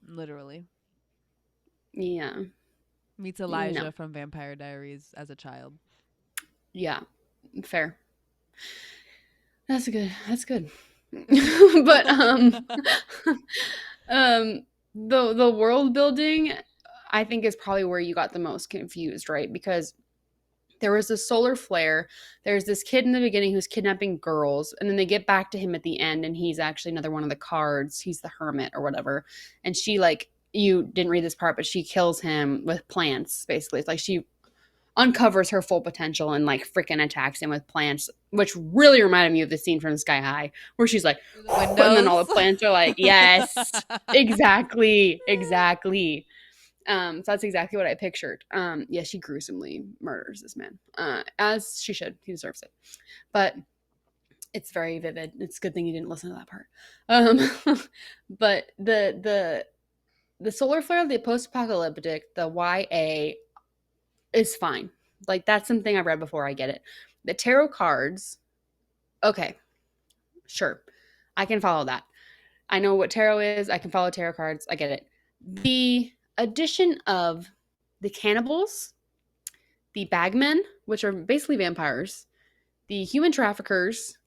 S1: Literally.
S2: Yeah.
S1: Meets Elijah from Vampire Diaries as a child.
S2: Yeah. Fair. That's good. But the world building I think is probably where you got the most confused, right? Because there was this solar flare. There's this kid in the beginning who's kidnapping girls, and then they get back to him at the end, and he's actually another one of the cards. He's the hermit or whatever. And she, like, you didn't read this part, but she kills him with plants, basically. It's like she uncovers her full potential and, like, freaking attacks him with plants, which really reminded me of the scene from Sky High, where she's like, and then all the plants are like, yes, exactly. So that's exactly what I pictured. Yeah, she gruesomely murders this man, as she should. He deserves it. But it's very vivid. It's a good thing you didn't listen to that part. But the solar flare, the post-apocalyptic, the YA is fine. Like, that's something I've read before. I get it. The tarot cards, okay, sure. I can follow that. I know what tarot is. I can follow tarot cards. I get it. The addition of the cannibals, the bagmen, which are basically vampires, the human traffickers,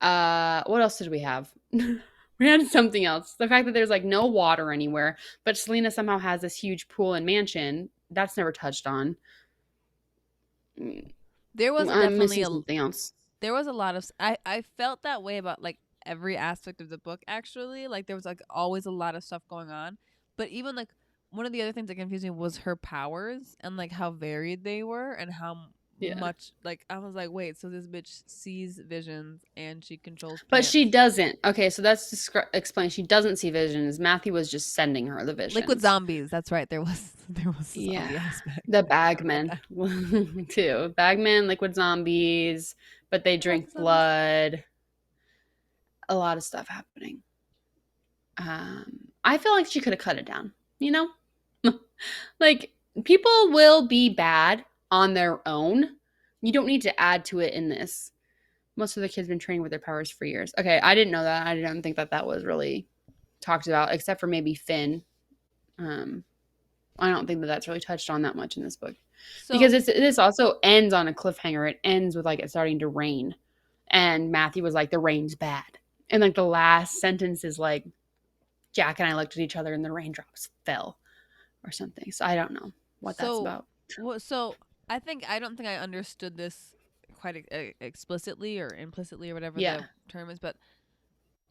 S2: what else did we have? We had something else. The fact that there's like no water anywhere, but Selena somehow has this huge pool and mansion. That's never touched on.
S1: There was definitely
S2: something else.
S1: There was a lot of I felt that way about like every aspect of the book actually. Like there was like always a lot of stuff going on. But even like one of the other things that confused me was her powers and like how varied they were and how
S2: Yeah.
S1: much like I was like, wait, so this bitch sees visions and she controls
S2: But
S1: plants.
S2: she doesn't. Okay, so that's explain. She doesn't see visions. Matthew was just sending her the
S1: Liquid
S2: visions.
S1: zombies. That's right. There was a
S2: Yeah.
S1: zombie aspect.
S2: The
S1: I forgot
S2: bagmen,
S1: that.
S2: too. Bagmen, liquid zombies, but they
S1: I love the
S2: drink
S1: zombies.
S2: blood. A lot of stuff happening. I feel like she could have cut it down, you know? Like, people will be bad on their own. You don't need to add to it in this. Most of the kids been training with their powers for years. Okay, I didn't know that. I didn't think that that was really talked about, except for maybe Finn. I don't think that that's really touched on that much in this book. Because
S1: So
S2: this also ends on a cliffhanger. It ends with like it starting to rain. And Matthew was like, the rain's bad. And like the last sentence is like, Jack and I looked at each other and the raindrops fell or something. So I don't know what that's
S1: so
S2: about.
S1: so I don't think I understood this quite explicitly or implicitly or whatever
S2: Yeah,
S1: the term is, but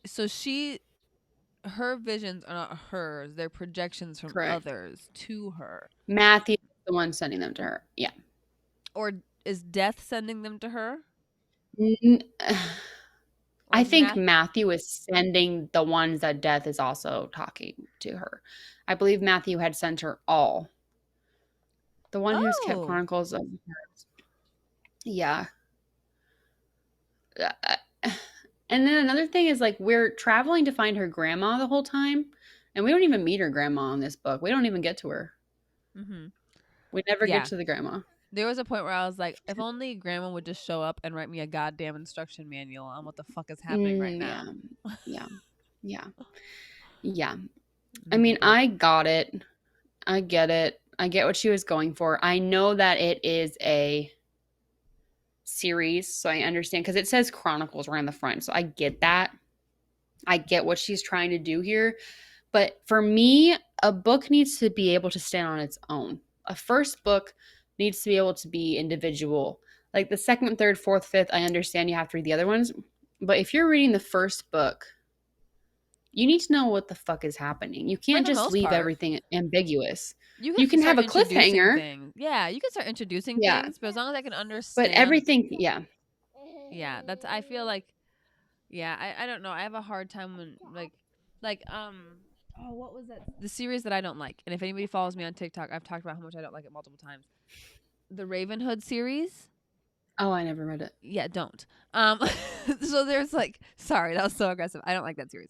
S1: so her visions are not hers, they're projections from
S2: correct.
S1: others to her.
S2: Matthew is the one sending them to her. Yeah.
S1: Or is Death sending them to her?
S2: N-
S1: Or
S2: I
S1: is
S2: think
S1: Math
S2: Matthew is sending the ones that Death is also talking to her. I believe Matthew had sent her all. The one who's kept
S1: Oh.
S2: chronicles of yeah. Uh, And then another thing is like we're traveling to find her grandma the whole time, and we don't even meet her grandma in this book. We don't even get to her.
S1: Mhm.
S2: We never get
S1: Yeah.
S2: to the grandma.
S1: There was a point where I was like, if only Grandma would just show up and write me a goddamn instruction manual on what the fuck is happening right
S2: Yeah,
S1: now.
S2: yeah, yeah, yeah. I
S1: Mm,
S2: mean,
S1: but
S2: I got it. I get it. I get what she was going for. I know that it is a series, so I understand because it says Chronicles right on the front. So I get that. I get what she's trying to do here. But for me, a book needs to be able to stand on its own. A first book needs to be able to be individual. Like the second, third, fourth, fifth, I understand you have to read the other ones. But if you're reading the first book, you need to know what the fuck is happening. You
S1: for
S2: can't
S1: the
S2: just
S1: most
S2: leave
S1: part,
S2: everything ambiguous.
S1: you
S2: You
S1: can
S2: can have
S1: start
S2: a
S1: introducing
S2: cliffhanger,
S1: things. Yeah, you can start introducing
S2: yeah,
S1: things, but as long as I can
S2: but
S1: understand,
S2: everything, yeah,
S1: yeah, that's I feel like yeah, I don't know. I have a hard time when like oh, what was that? The series that I don't like. And if anybody follows me on TikTok, I've talked about how much I don't like it multiple times. The Ravenhood series.
S2: Oh, I never read it.
S1: Yeah, don't. Um so there's like sorry, that was so aggressive. I don't like that series.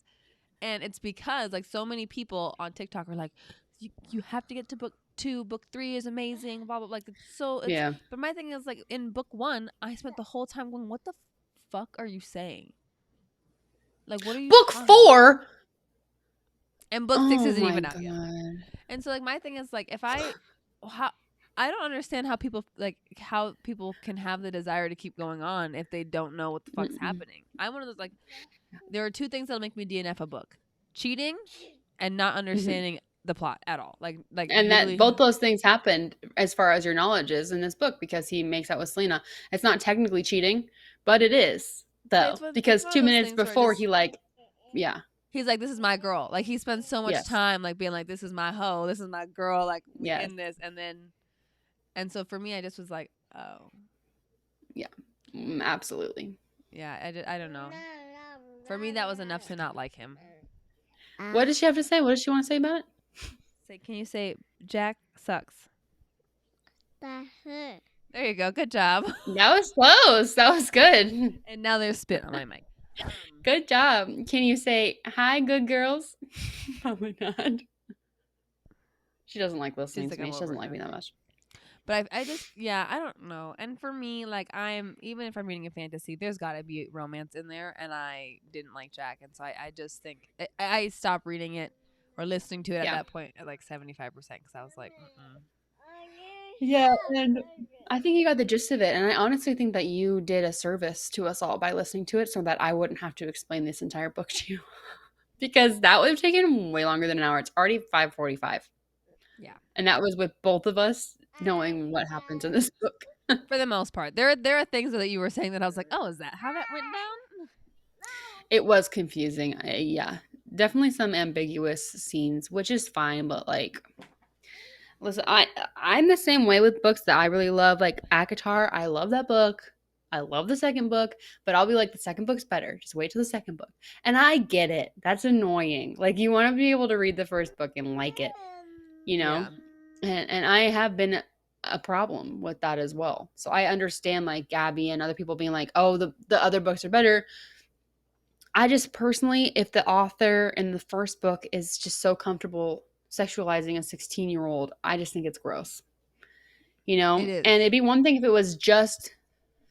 S1: And it's because like so many people on TikTok are like you have to get to book 2, book 3 is amazing, blah blah, like it's
S2: Yeah.
S1: but my thing is like in book 1, I spent the whole time going, what the fuck are you saying? Like what are you
S2: Book
S1: talking about?
S2: 4.
S1: And book 6
S2: Oh
S1: isn't
S2: my
S1: even out yet.
S2: god.
S1: And so like my thing is like if how I don't understand how people can have the desire to keep going on if they don't know what the fuck's
S2: Mm-mm.
S1: happening. I'm one of those like there are two things that'll make me DNF a book: cheating and not
S2: Mhm.
S1: understanding the plot at all. Like
S2: And that
S1: literally,
S2: both those things happened as far as your knowledge is in this book because he makes out with Selena. It's not technically cheating, but it is though
S1: it's
S2: because
S1: one of
S2: 2
S1: those
S2: minutes
S1: things where
S2: before he like yeah.
S1: he's like, this is my girl. Like he spends so much
S2: Yes.
S1: time like being like, this is my hoe, this is my girl. Like we
S2: Yes.
S1: in this, and so for me, I just was like, oh
S2: Yeah. Absolutely.
S1: yeah, I don't know. For me, that was enough to not like him.
S2: What does she have to say? What does she want to say about it?
S1: Say, can you say Jack sucks? There you go. Good job.
S2: That was close. That was good.
S1: And now there's spit on my mic.
S2: Good job. Can you say hi, good girls? Probably not. She doesn't like listening
S1: She's
S2: to
S1: like,
S2: me.
S1: I'm
S2: She
S1: over
S2: doesn't like
S1: her.
S2: me that much.
S1: But I just, yeah, I don't know. And for me, like, even if I'm reading a fantasy, there's got to be romance in there. And I didn't like Jack. And so I just think, I stopped reading it or listening to it at
S2: Yeah.
S1: that point at like 75% because I was like, mm-mm.
S2: Yeah, and I think you got the gist of it. And I honestly think that you did a service to us all by listening to it so that I wouldn't have to explain this entire book to you. Because that would have taken way longer than an hour. It's already 5:45.
S1: Yeah.
S2: And that was with both of us knowing what happens in this book.
S1: For the most part. There are things that you were saying that I was like, oh, is that how that went down?
S2: It was confusing. Yeah. Definitely some ambiguous scenes, which is fine, but like Listen, I'm the same way with books that I really love. Like ACOTAR, I love that book. I love the second book, but I'll be like, the second book's better. Just wait till the second book. And I get it. That's annoying. Like you want to be able to read the first book and like it, you know?
S1: Yeah.
S2: And I have been a problem with that as well. So I understand like Gabby and other people being like, oh, the other books are better. I just personally, if the author in the first book is just so comfortable sexualizing a 16-year-old, I just think it's gross. You
S1: It
S2: know?
S1: is.
S2: And it'd be one thing if it was just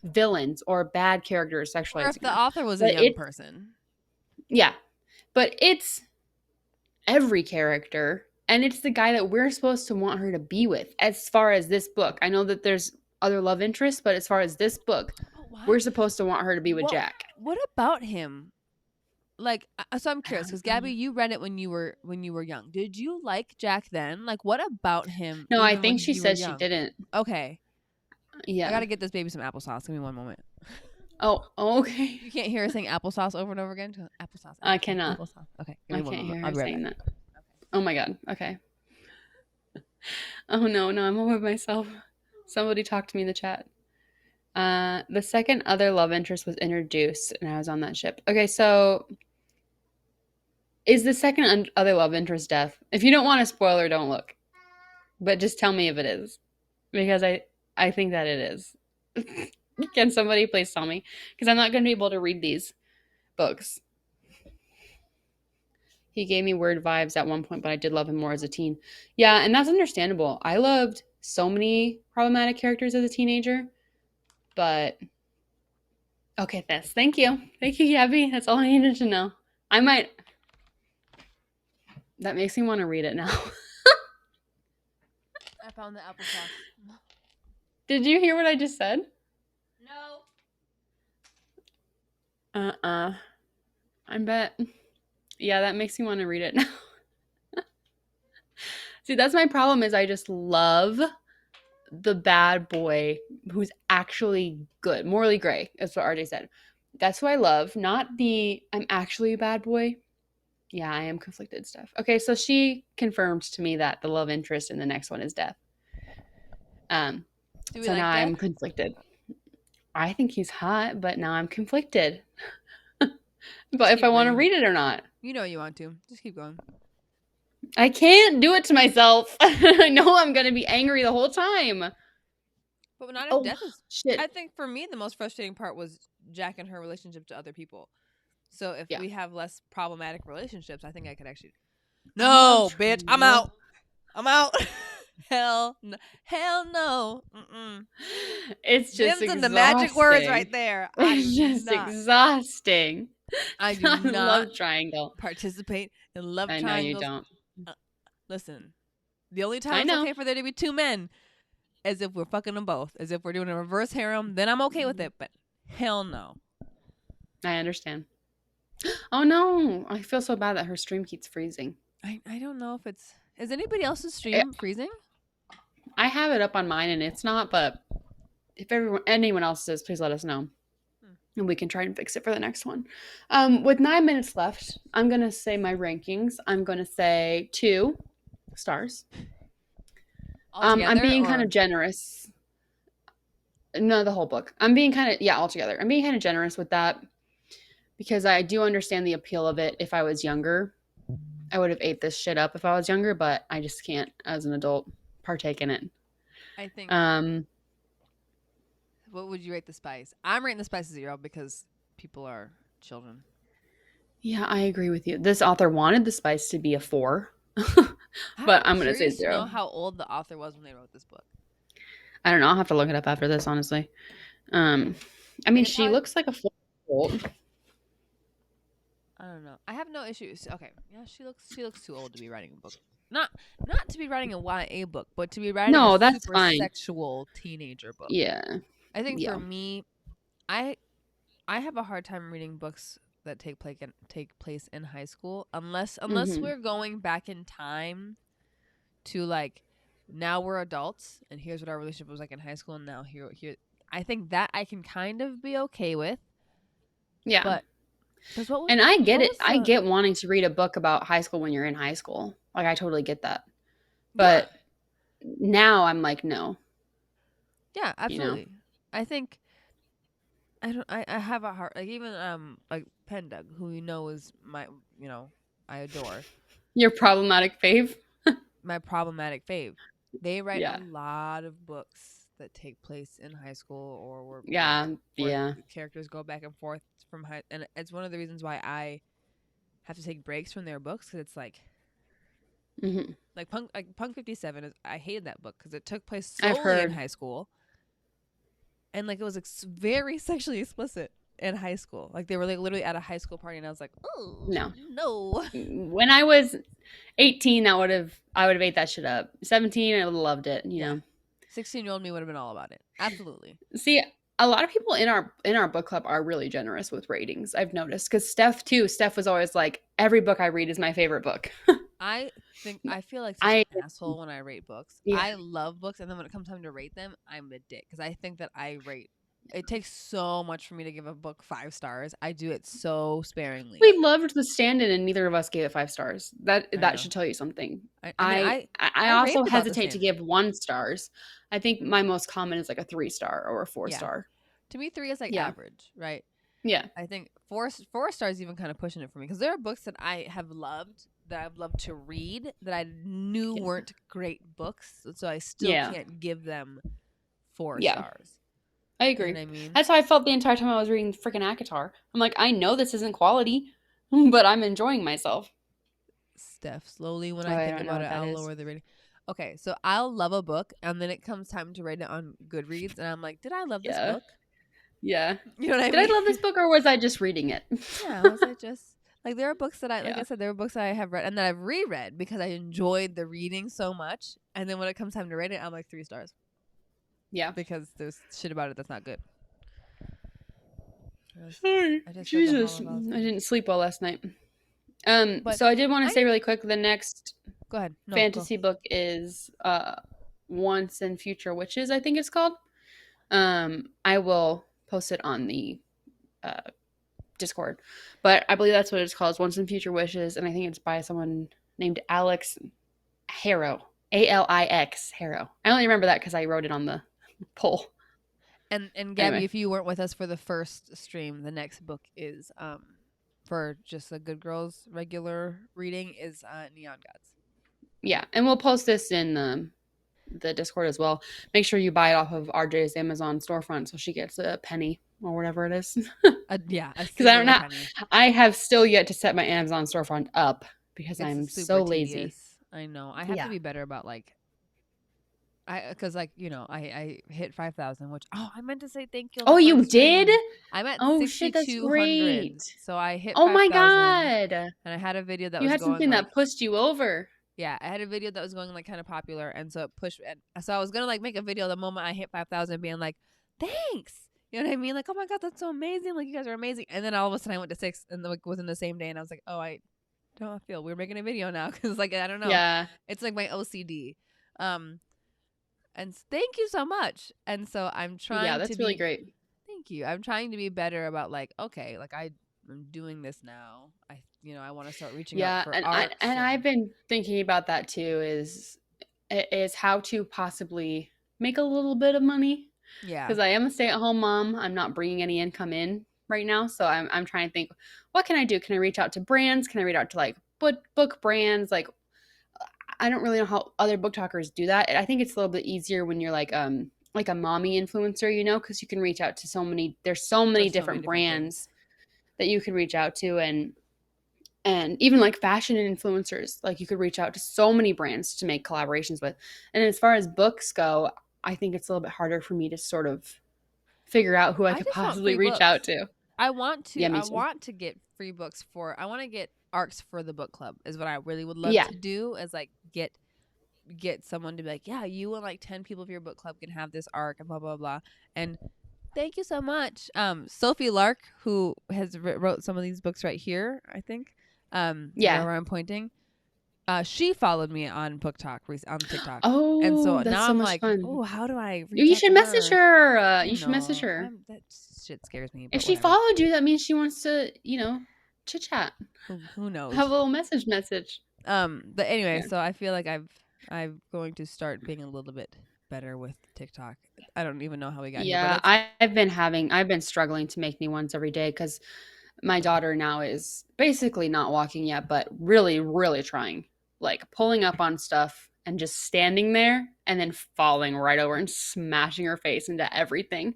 S2: villains or bad characters
S1: Or if
S2: sexualizing
S1: the
S2: her.
S1: author was a
S2: But
S1: young
S2: it's,
S1: person.
S2: yeah. But it's every character. And it's the guy that we're supposed to want her to be with, as far as this book. I know that there's other love interests, but as far as this book,
S1: But why?
S2: we're supposed to want her to be with
S1: What?
S2: Jack.
S1: What about him? Like, so I'm
S2: I
S1: curious
S2: don't
S1: because
S2: know.
S1: Gabby, you read it when you were young. Did you like Jack then? Like, what about him,
S2: No, I
S1: even
S2: think
S1: when
S2: she
S1: you were
S2: says she
S1: young?
S2: didn't.
S1: Okay, I
S2: Yeah.
S1: gotta get this baby some applesauce. Give me one moment.
S2: Oh, okay.
S1: You can't hear her saying applesauce over and over again. Applesauce,
S2: I
S1: applesauce,
S2: cannot.
S1: applesauce. Okay, give
S2: I
S1: me one
S2: can't
S1: moment.
S2: hear
S1: I'll
S2: her
S1: be right
S2: saying
S1: back.
S2: that. Oh my God. Okay. Oh no, I'm over myself. Somebody talked to me in the chat. The second other love interest was introduced, and I was on that ship. Okay, so is the second other love interest death? If you don't want a spoiler, don't look. But just tell me if it is, because I think that it is. Can somebody please tell me? Because I'm not going to be able to read these books. He gave me weird vibes at one point, but I did love him more as a teen. Yeah, and that's understandable. I loved so many problematic characters as a teenager, but okay, this. Thank you. Thank you, Gabby. That's all I needed to know. I might. That makes me want to read it now.
S1: I found the applesauce.
S2: Did you hear what I just said?
S1: No.
S2: I bet. Yeah, that makes me want to read it now. See, that's my problem is I just love the bad boy who's actually good. Morally gray, is what RJ said. That's who I love, not the I'm actually a bad boy. Yeah, I am conflicted stuff. Okay, so she confirmed to me that the love interest in the next one is Death.
S1: Do we
S2: So
S1: like
S2: now
S1: Death?
S2: I'm conflicted. I think he's hot, but now I'm conflicted. But if I want to read it or not.
S1: You know you want to. Just keep going.
S2: I can't do it to myself. I know I'm going to be angry the whole time.
S1: But not if
S2: Oh,
S1: Death is.
S2: shit.
S1: I think for me the most frustrating part was Jack and her relationship to other people. So if
S2: Yeah.
S1: we have less problematic relationships, I think I could actually.
S2: I
S1: No,
S2: love
S1: bitch, I'm
S2: Triangle.
S1: out. I'm out. Hell no. Mm-mm.
S2: It's just
S1: Them's
S2: exhausting.
S1: in the magic words right there. I
S2: It's
S1: do
S2: just
S1: not.
S2: exhausting.
S1: I do
S2: I
S1: not
S2: love Triangle.
S1: participate in love
S2: I know you
S1: triangles.
S2: don't.
S1: Listen, the only time
S2: I
S1: it's
S2: know.
S1: okay for there to be two men is if we're fucking them both. As if we're doing a reverse harem, then I'm okay with it. But hell no.
S2: I understand. Oh no, I feel so bad that her stream keeps freezing.
S1: I don't know if it's. Is anybody else's
S2: Eh,
S1: stream freezing?
S2: I have it up on mine and it's not, but if anyone else does, please let us know. And we can try and fix it for the next one. With 9 minutes left, I'm going to say my rankings. I'm going to say 2 stars. I'm
S1: Altogether,
S2: being
S1: or
S2: kind of generous. No, the whole book. I'm being kind of, yeah, altogether. I'm being kind of generous with that because I do understand the appeal of it if I was younger. I would have ate this shit up if I was younger, but I just can't, as an adult, partake in it.
S1: I think.
S2: Um,
S1: What would you rate the spice? I'm rating the spice a 0 because people are children.
S2: yeah, I agree with you. This author wanted the spice to be a 4, but I'm going to say
S1: curious to
S2: 0.
S1: know how old the author was when they wrote this book.
S2: I don't know. I'll have to look it up after this, honestly. I mean, she
S1: probably-
S2: looks like a 4-year-old.
S1: I don't know. I have no issues. Okay, yeah, she looks too old to be writing a book. Not to be writing a YA book, but to be writing
S2: No,
S1: a
S2: that's
S1: super
S2: fine.
S1: sexual teenager book.
S2: Yeah.
S1: I think
S2: Yeah.
S1: for me, I have a hard time reading books that take place in high school unless
S2: Mhm.
S1: we're going back in time to like now we're adults and here's what our relationship was like in high school and now here I think that I can kind of be okay with.
S2: Yeah.
S1: But
S2: And I get it. I get wanting to read a book about high school when you're in high school. Like, I totally get that. But now I'm like, no,
S1: Yeah,
S2: you know,
S1: absolutely. I think I don't. I have a heart. Like even like Pendug, who you know is my I adore.
S2: your problematic fave.
S1: My problematic fave. They write a
S2: Yeah.
S1: lot of books that take place in high school or
S2: Yeah.
S1: where
S2: Yeah.
S1: the characters go back and forth from high, and it's one of the reasons why I have to take breaks from their books because it's
S2: Hmm.
S1: like Punk 57 is I hated that book because it took place
S2: I've
S1: solely in
S2: heard.
S1: high school and like it was very sexually explicit in high school. Like they were like literally at a high school party and I was like, oh
S2: No.
S1: no.
S2: When I was 18, I would have ate that shit up. 17, I would have loved it, you
S1: Yeah.
S2: know.
S1: 16-year-old me would have been all about it. Absolutely.
S2: See, a lot of people in our book club are really generous with ratings. I've noticed because Steph too. Steph was always like, every book I read is my favorite book.
S1: I feel like such an
S2: I
S1: asshole when I rate books.
S2: Yeah.
S1: I love books, and then when it comes time to rate them, I'm a dick because I think that I rate. It takes so much for me to give a book 5 stars. I do it so sparingly.
S2: We loved The Stand-In, and neither of us gave it 5 stars.
S1: I
S2: That
S1: know.
S2: should tell you something.
S1: I mean,
S2: I
S1: I
S2: also
S1: raved about the
S2: hesitate to
S1: stand-in.
S2: give 1 stars. I think my most common is like a 3 star or a four
S1: Yeah,
S2: star.
S1: to me, 3 is like
S2: Yeah,
S1: average, right?
S2: yeah,
S1: I think four stars even kind of pushing it for me because there are books that I have loved that I've loved to read that I knew
S2: yeah,
S1: weren't great books, so I still
S2: yeah,
S1: can't give them four
S2: yeah.
S1: stars.
S2: I
S1: You know
S2: agree.
S1: what I mean?
S2: That's how I felt the entire time I was reading freaking Akatar. I'm like, I know this isn't quality, but I'm enjoying myself.
S1: Steph, slowly when
S2: Oh,
S1: I
S2: I
S1: think
S2: don't know
S1: about
S2: what
S1: it,
S2: that
S1: I'll
S2: is.
S1: lower the rating. Okay, so I'll love a book, and then it comes time to rate it on Goodreads, and I'm like, did I love this
S2: Yeah,
S1: book?
S2: yeah.
S1: You know what I
S2: Did I
S1: mean?
S2: love this book or was I just reading it?
S1: Yeah, was I just like there are books that like I
S2: Yeah,
S1: said, there are books that I have read and that I've reread because I enjoyed the reading so much, and then when it comes time to rate it, I'm like 3 stars
S2: yeah.
S1: because there's shit about it that's not good.
S2: Sorry,
S1: I just read the
S2: Jesus,
S1: Hollow
S2: I
S1: Ballad.
S2: didn't sleep well last night.
S1: But
S2: So I did want to
S1: I
S2: say really quick, the next
S1: go ahead. No, go.
S2: fantasy book is Once and Future Witches, I think it's called. I will post it on the uh Discord. But I believe that's what it's called, is Once and Future Wishes, and I think it's by someone named Alex Harrow. Alix Harrow. I only remember that because I wrote it on the poll.
S1: And Gabby,
S2: Anyway.
S1: if you weren't with us for the first stream, the next book is for just the Good Girls regular reading is Neon Gods.
S2: Yeah. And we'll post this in the Discord as well. Make sure you buy it off of RJ's Amazon storefront so she gets a penny or whatever it is.
S1: Yeah, a
S2: Because I don't
S1: singular
S2: know.
S1: penny.
S2: I have still yet to set my Amazon storefront up because
S1: It's
S2: I'm
S1: super
S2: so lazy.
S1: tedious. I know. I have to
S2: Yeah.
S1: be better about like because like I hit 5,000, which I meant to say thank you on
S2: Oh,
S1: the
S2: you
S1: first
S2: did?
S1: stream. I'm at
S2: Oh shit, that's
S1: 6,200,
S2: great.
S1: so I hit
S2: Oh my
S1: 5,000,
S2: god.
S1: and I had a video that
S2: You
S1: was
S2: had
S1: going
S2: something
S1: like
S2: that pushed you over.
S1: yeah, I had a video that was going like kind of popular, and so it pushed. And so I was gonna like make a video the moment I hit 5,000, being like, thanks. You know what I mean? Like, oh my god, that's so amazing! Like, you guys are amazing. And then all of a sudden, I went to 6, and like within the same day, and I was like, oh, I don't feel we're making a video now because like I don't know,
S2: Yeah.
S1: it's like my OCD. Um, and thank you so much. And so I'm
S2: Yeah,
S1: trying to
S2: that's really
S1: be.
S2: great.
S1: Thank you. I'm trying to be better about like okay, like I'm doing this now. I want to start reaching out
S2: Yeah,
S1: for
S2: and
S1: arcs
S2: I've
S1: and
S2: been thinking about that too, is how to possibly make a little bit of money,
S1: yeah,
S2: because I am a stay-at-home mom. I'm not bringing any income in right now, so I'm trying to think, what can I do? Can I reach out to brands? Can I reach out to like book brands? Like, I don't really know how other book talkers do that. I think it's a little bit easier when you're like a mommy influencer, you know, because you can reach out to so many. There's so many
S1: there's so many
S2: different
S1: different things.
S2: brands that you can reach out to, and even like fashion influencers, like you could reach out to so many brands to make collaborations with. And as far as books go, I think it's a little bit harder for me to sort of figure out who I
S1: I
S2: could
S1: just want
S2: possibly
S1: free
S2: reach
S1: books.
S2: out to.
S1: I want to
S2: Yeah, me
S1: I
S2: too.
S1: want to get free books for I want to get arcs for the book club is what I really would love
S2: Yeah,
S1: to do is like get someone to be like, yeah, you and like 10 people of your book club can have this arc and blah blah blah. And thank you so much. Sophie Lark, who has wrote some of these books right here, I think.
S2: yeah.
S1: Where I'm pointing. She followed me on Book Talk on TikTok. And
S2: Oh,
S1: so
S2: that's
S1: now
S2: so
S1: I'm
S2: much
S1: like,
S2: fun.
S1: oh, how do I reach
S2: You
S1: out to
S2: should message
S1: her?
S2: her.
S1: I
S2: You should message
S1: know.
S2: her.
S1: That shit scares me,
S2: If
S1: but
S2: she
S1: whatever.
S2: followed you, that means she wants to, chit chat,
S1: Who
S2: have
S1: knows?
S2: a little message.
S1: But anyway,
S2: Yeah,
S1: so I feel like I've I'm going to start being a little bit better with TikTok. I don't even know how we got here, but
S2: Yeah,
S1: it's
S2: I've been struggling to make new ones every day because my daughter now is basically not walking yet, but really, really trying. Like pulling up on stuff and just standing there and then falling right over and smashing her face into everything.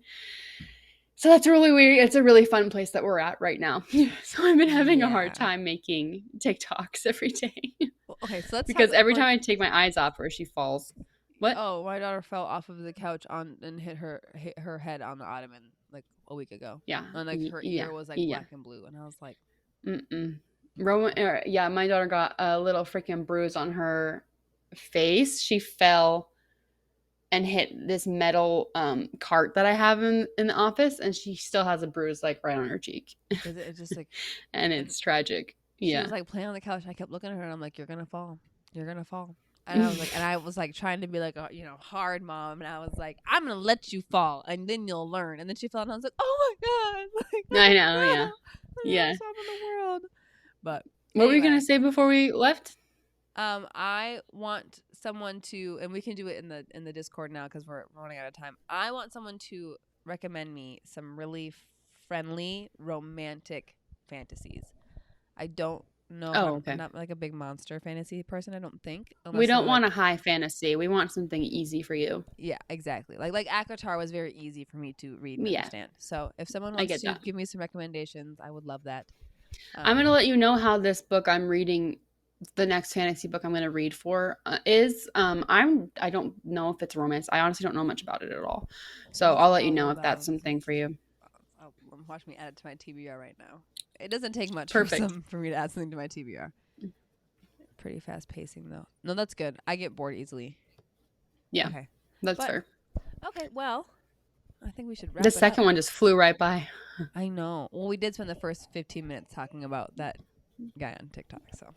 S2: So that's really weird. It's a really fun place that we're at right now. So I've been having a hard
S1: yeah.
S2: time making TikToks every day
S1: Well, okay, so let's talk
S2: because every
S1: for
S2: time I take my eyes off her, she falls. What?
S1: oh, my daughter fell off of the couch on and hit her head on the ottoman like a week ago.
S2: Yeah.
S1: And like her
S2: Yeah.
S1: ear was like
S2: Yeah.
S1: black and blue and I was like,
S2: Mm-mm. Yeah, my daughter got a little freaking bruise on her face. She fell and hit this metal cart that I have in the office, and she still has a bruise like right on her cheek.
S1: is it just like
S2: And
S1: and
S2: it's tragic.
S1: she
S2: Yeah.
S1: was like playing on the couch. I kept looking at her and I'm like, you're gonna fall. You're gonna fall. And I was like trying to be like a hard mom, and I was like, I'm gonna let you fall, and then you'll learn. And then she fell, and I was like, oh my god, like
S2: I know, yeah.
S1: the
S2: Yeah.
S1: worst mom in the world. But
S2: What were you
S1: anyway,
S2: gonna say before we left?
S1: I want someone to, and we can do it in the Discord now because we're running out of time. I want someone to recommend me some really friendly romantic fantasies. I don't know if
S2: Oh,
S1: I'm
S2: okay.
S1: not like a big monster fantasy person. I don't think
S2: We
S1: unless they're
S2: don't
S1: like
S2: want a high fantasy. We want something easy for you.
S1: yeah, exactly. Like Akatar was very easy for me to read and
S2: Yeah,
S1: understand. So if someone
S2: I
S1: wants
S2: get
S1: to
S2: that.
S1: give me some recommendations, I would love that.
S2: I'm gonna
S1: Um,
S2: let you know how this book I'm reading, the next fantasy book I'm gonna read for is. I don't know if it's romance. I honestly don't know much about it at all. So
S1: it's
S2: I'll let you
S1: all
S2: know if that's
S1: about.
S2: something for you.
S1: Watch me add it to my TBR right now. It doesn't take much
S2: Perfect.
S1: for me to add something to my TBR. Pretty fast pacing though. No, that's good. I get bored easily.
S2: Yeah,
S1: Okay,
S2: that's
S1: but
S2: fair.
S1: okay. Well, I think we should wrap
S2: The
S1: it up.
S2: second one just flew right by.
S1: I know. Well, we did spend the first 15 minutes talking about that guy on TikTok. So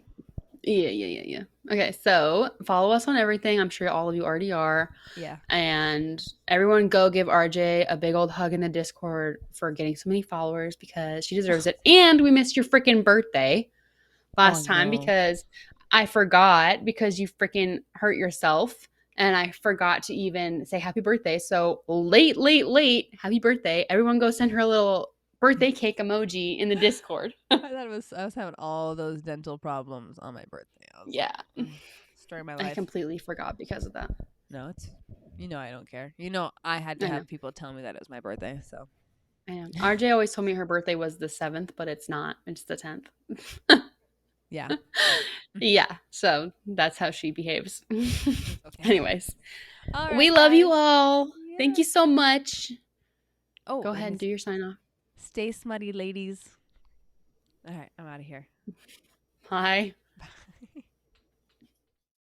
S2: Yeah. Okay, so follow us on everything. I'm sure all of you already are.
S1: yeah.
S2: And everyone go give RJ a big old hug in the Discord for getting so many followers because she deserves it. And we missed your freaking birthday
S1: Oh
S2: last time
S1: no.
S2: because I forgot because you freaking hurt yourself. And I forgot to even say happy birthday. So late, happy birthday. Everyone go send her a little birthday cake emoji in the Discord.
S1: I thought I was having all those dental problems on my birthday. I was
S2: Yeah.
S1: like, oh, story of my
S2: I
S1: life.
S2: completely forgot because of that.
S1: No, it's I don't care. I had to
S2: I know.
S1: have people tell me that it was my birthday. So
S2: I know. RJ always told me her birthday was the 7th, but it's not. It's the 10th.
S1: yeah.
S2: Yeah. So that's how she behaves.
S1: Okay.
S2: Anyways,
S1: All
S2: we
S1: right,
S2: love
S1: guys.
S2: you all. Thank
S1: Yeah.
S2: you so much.
S1: Oh,
S2: Go ahead and do your sign off.
S1: stay smutty, ladies. All right, I'm out of here.
S2: Bye.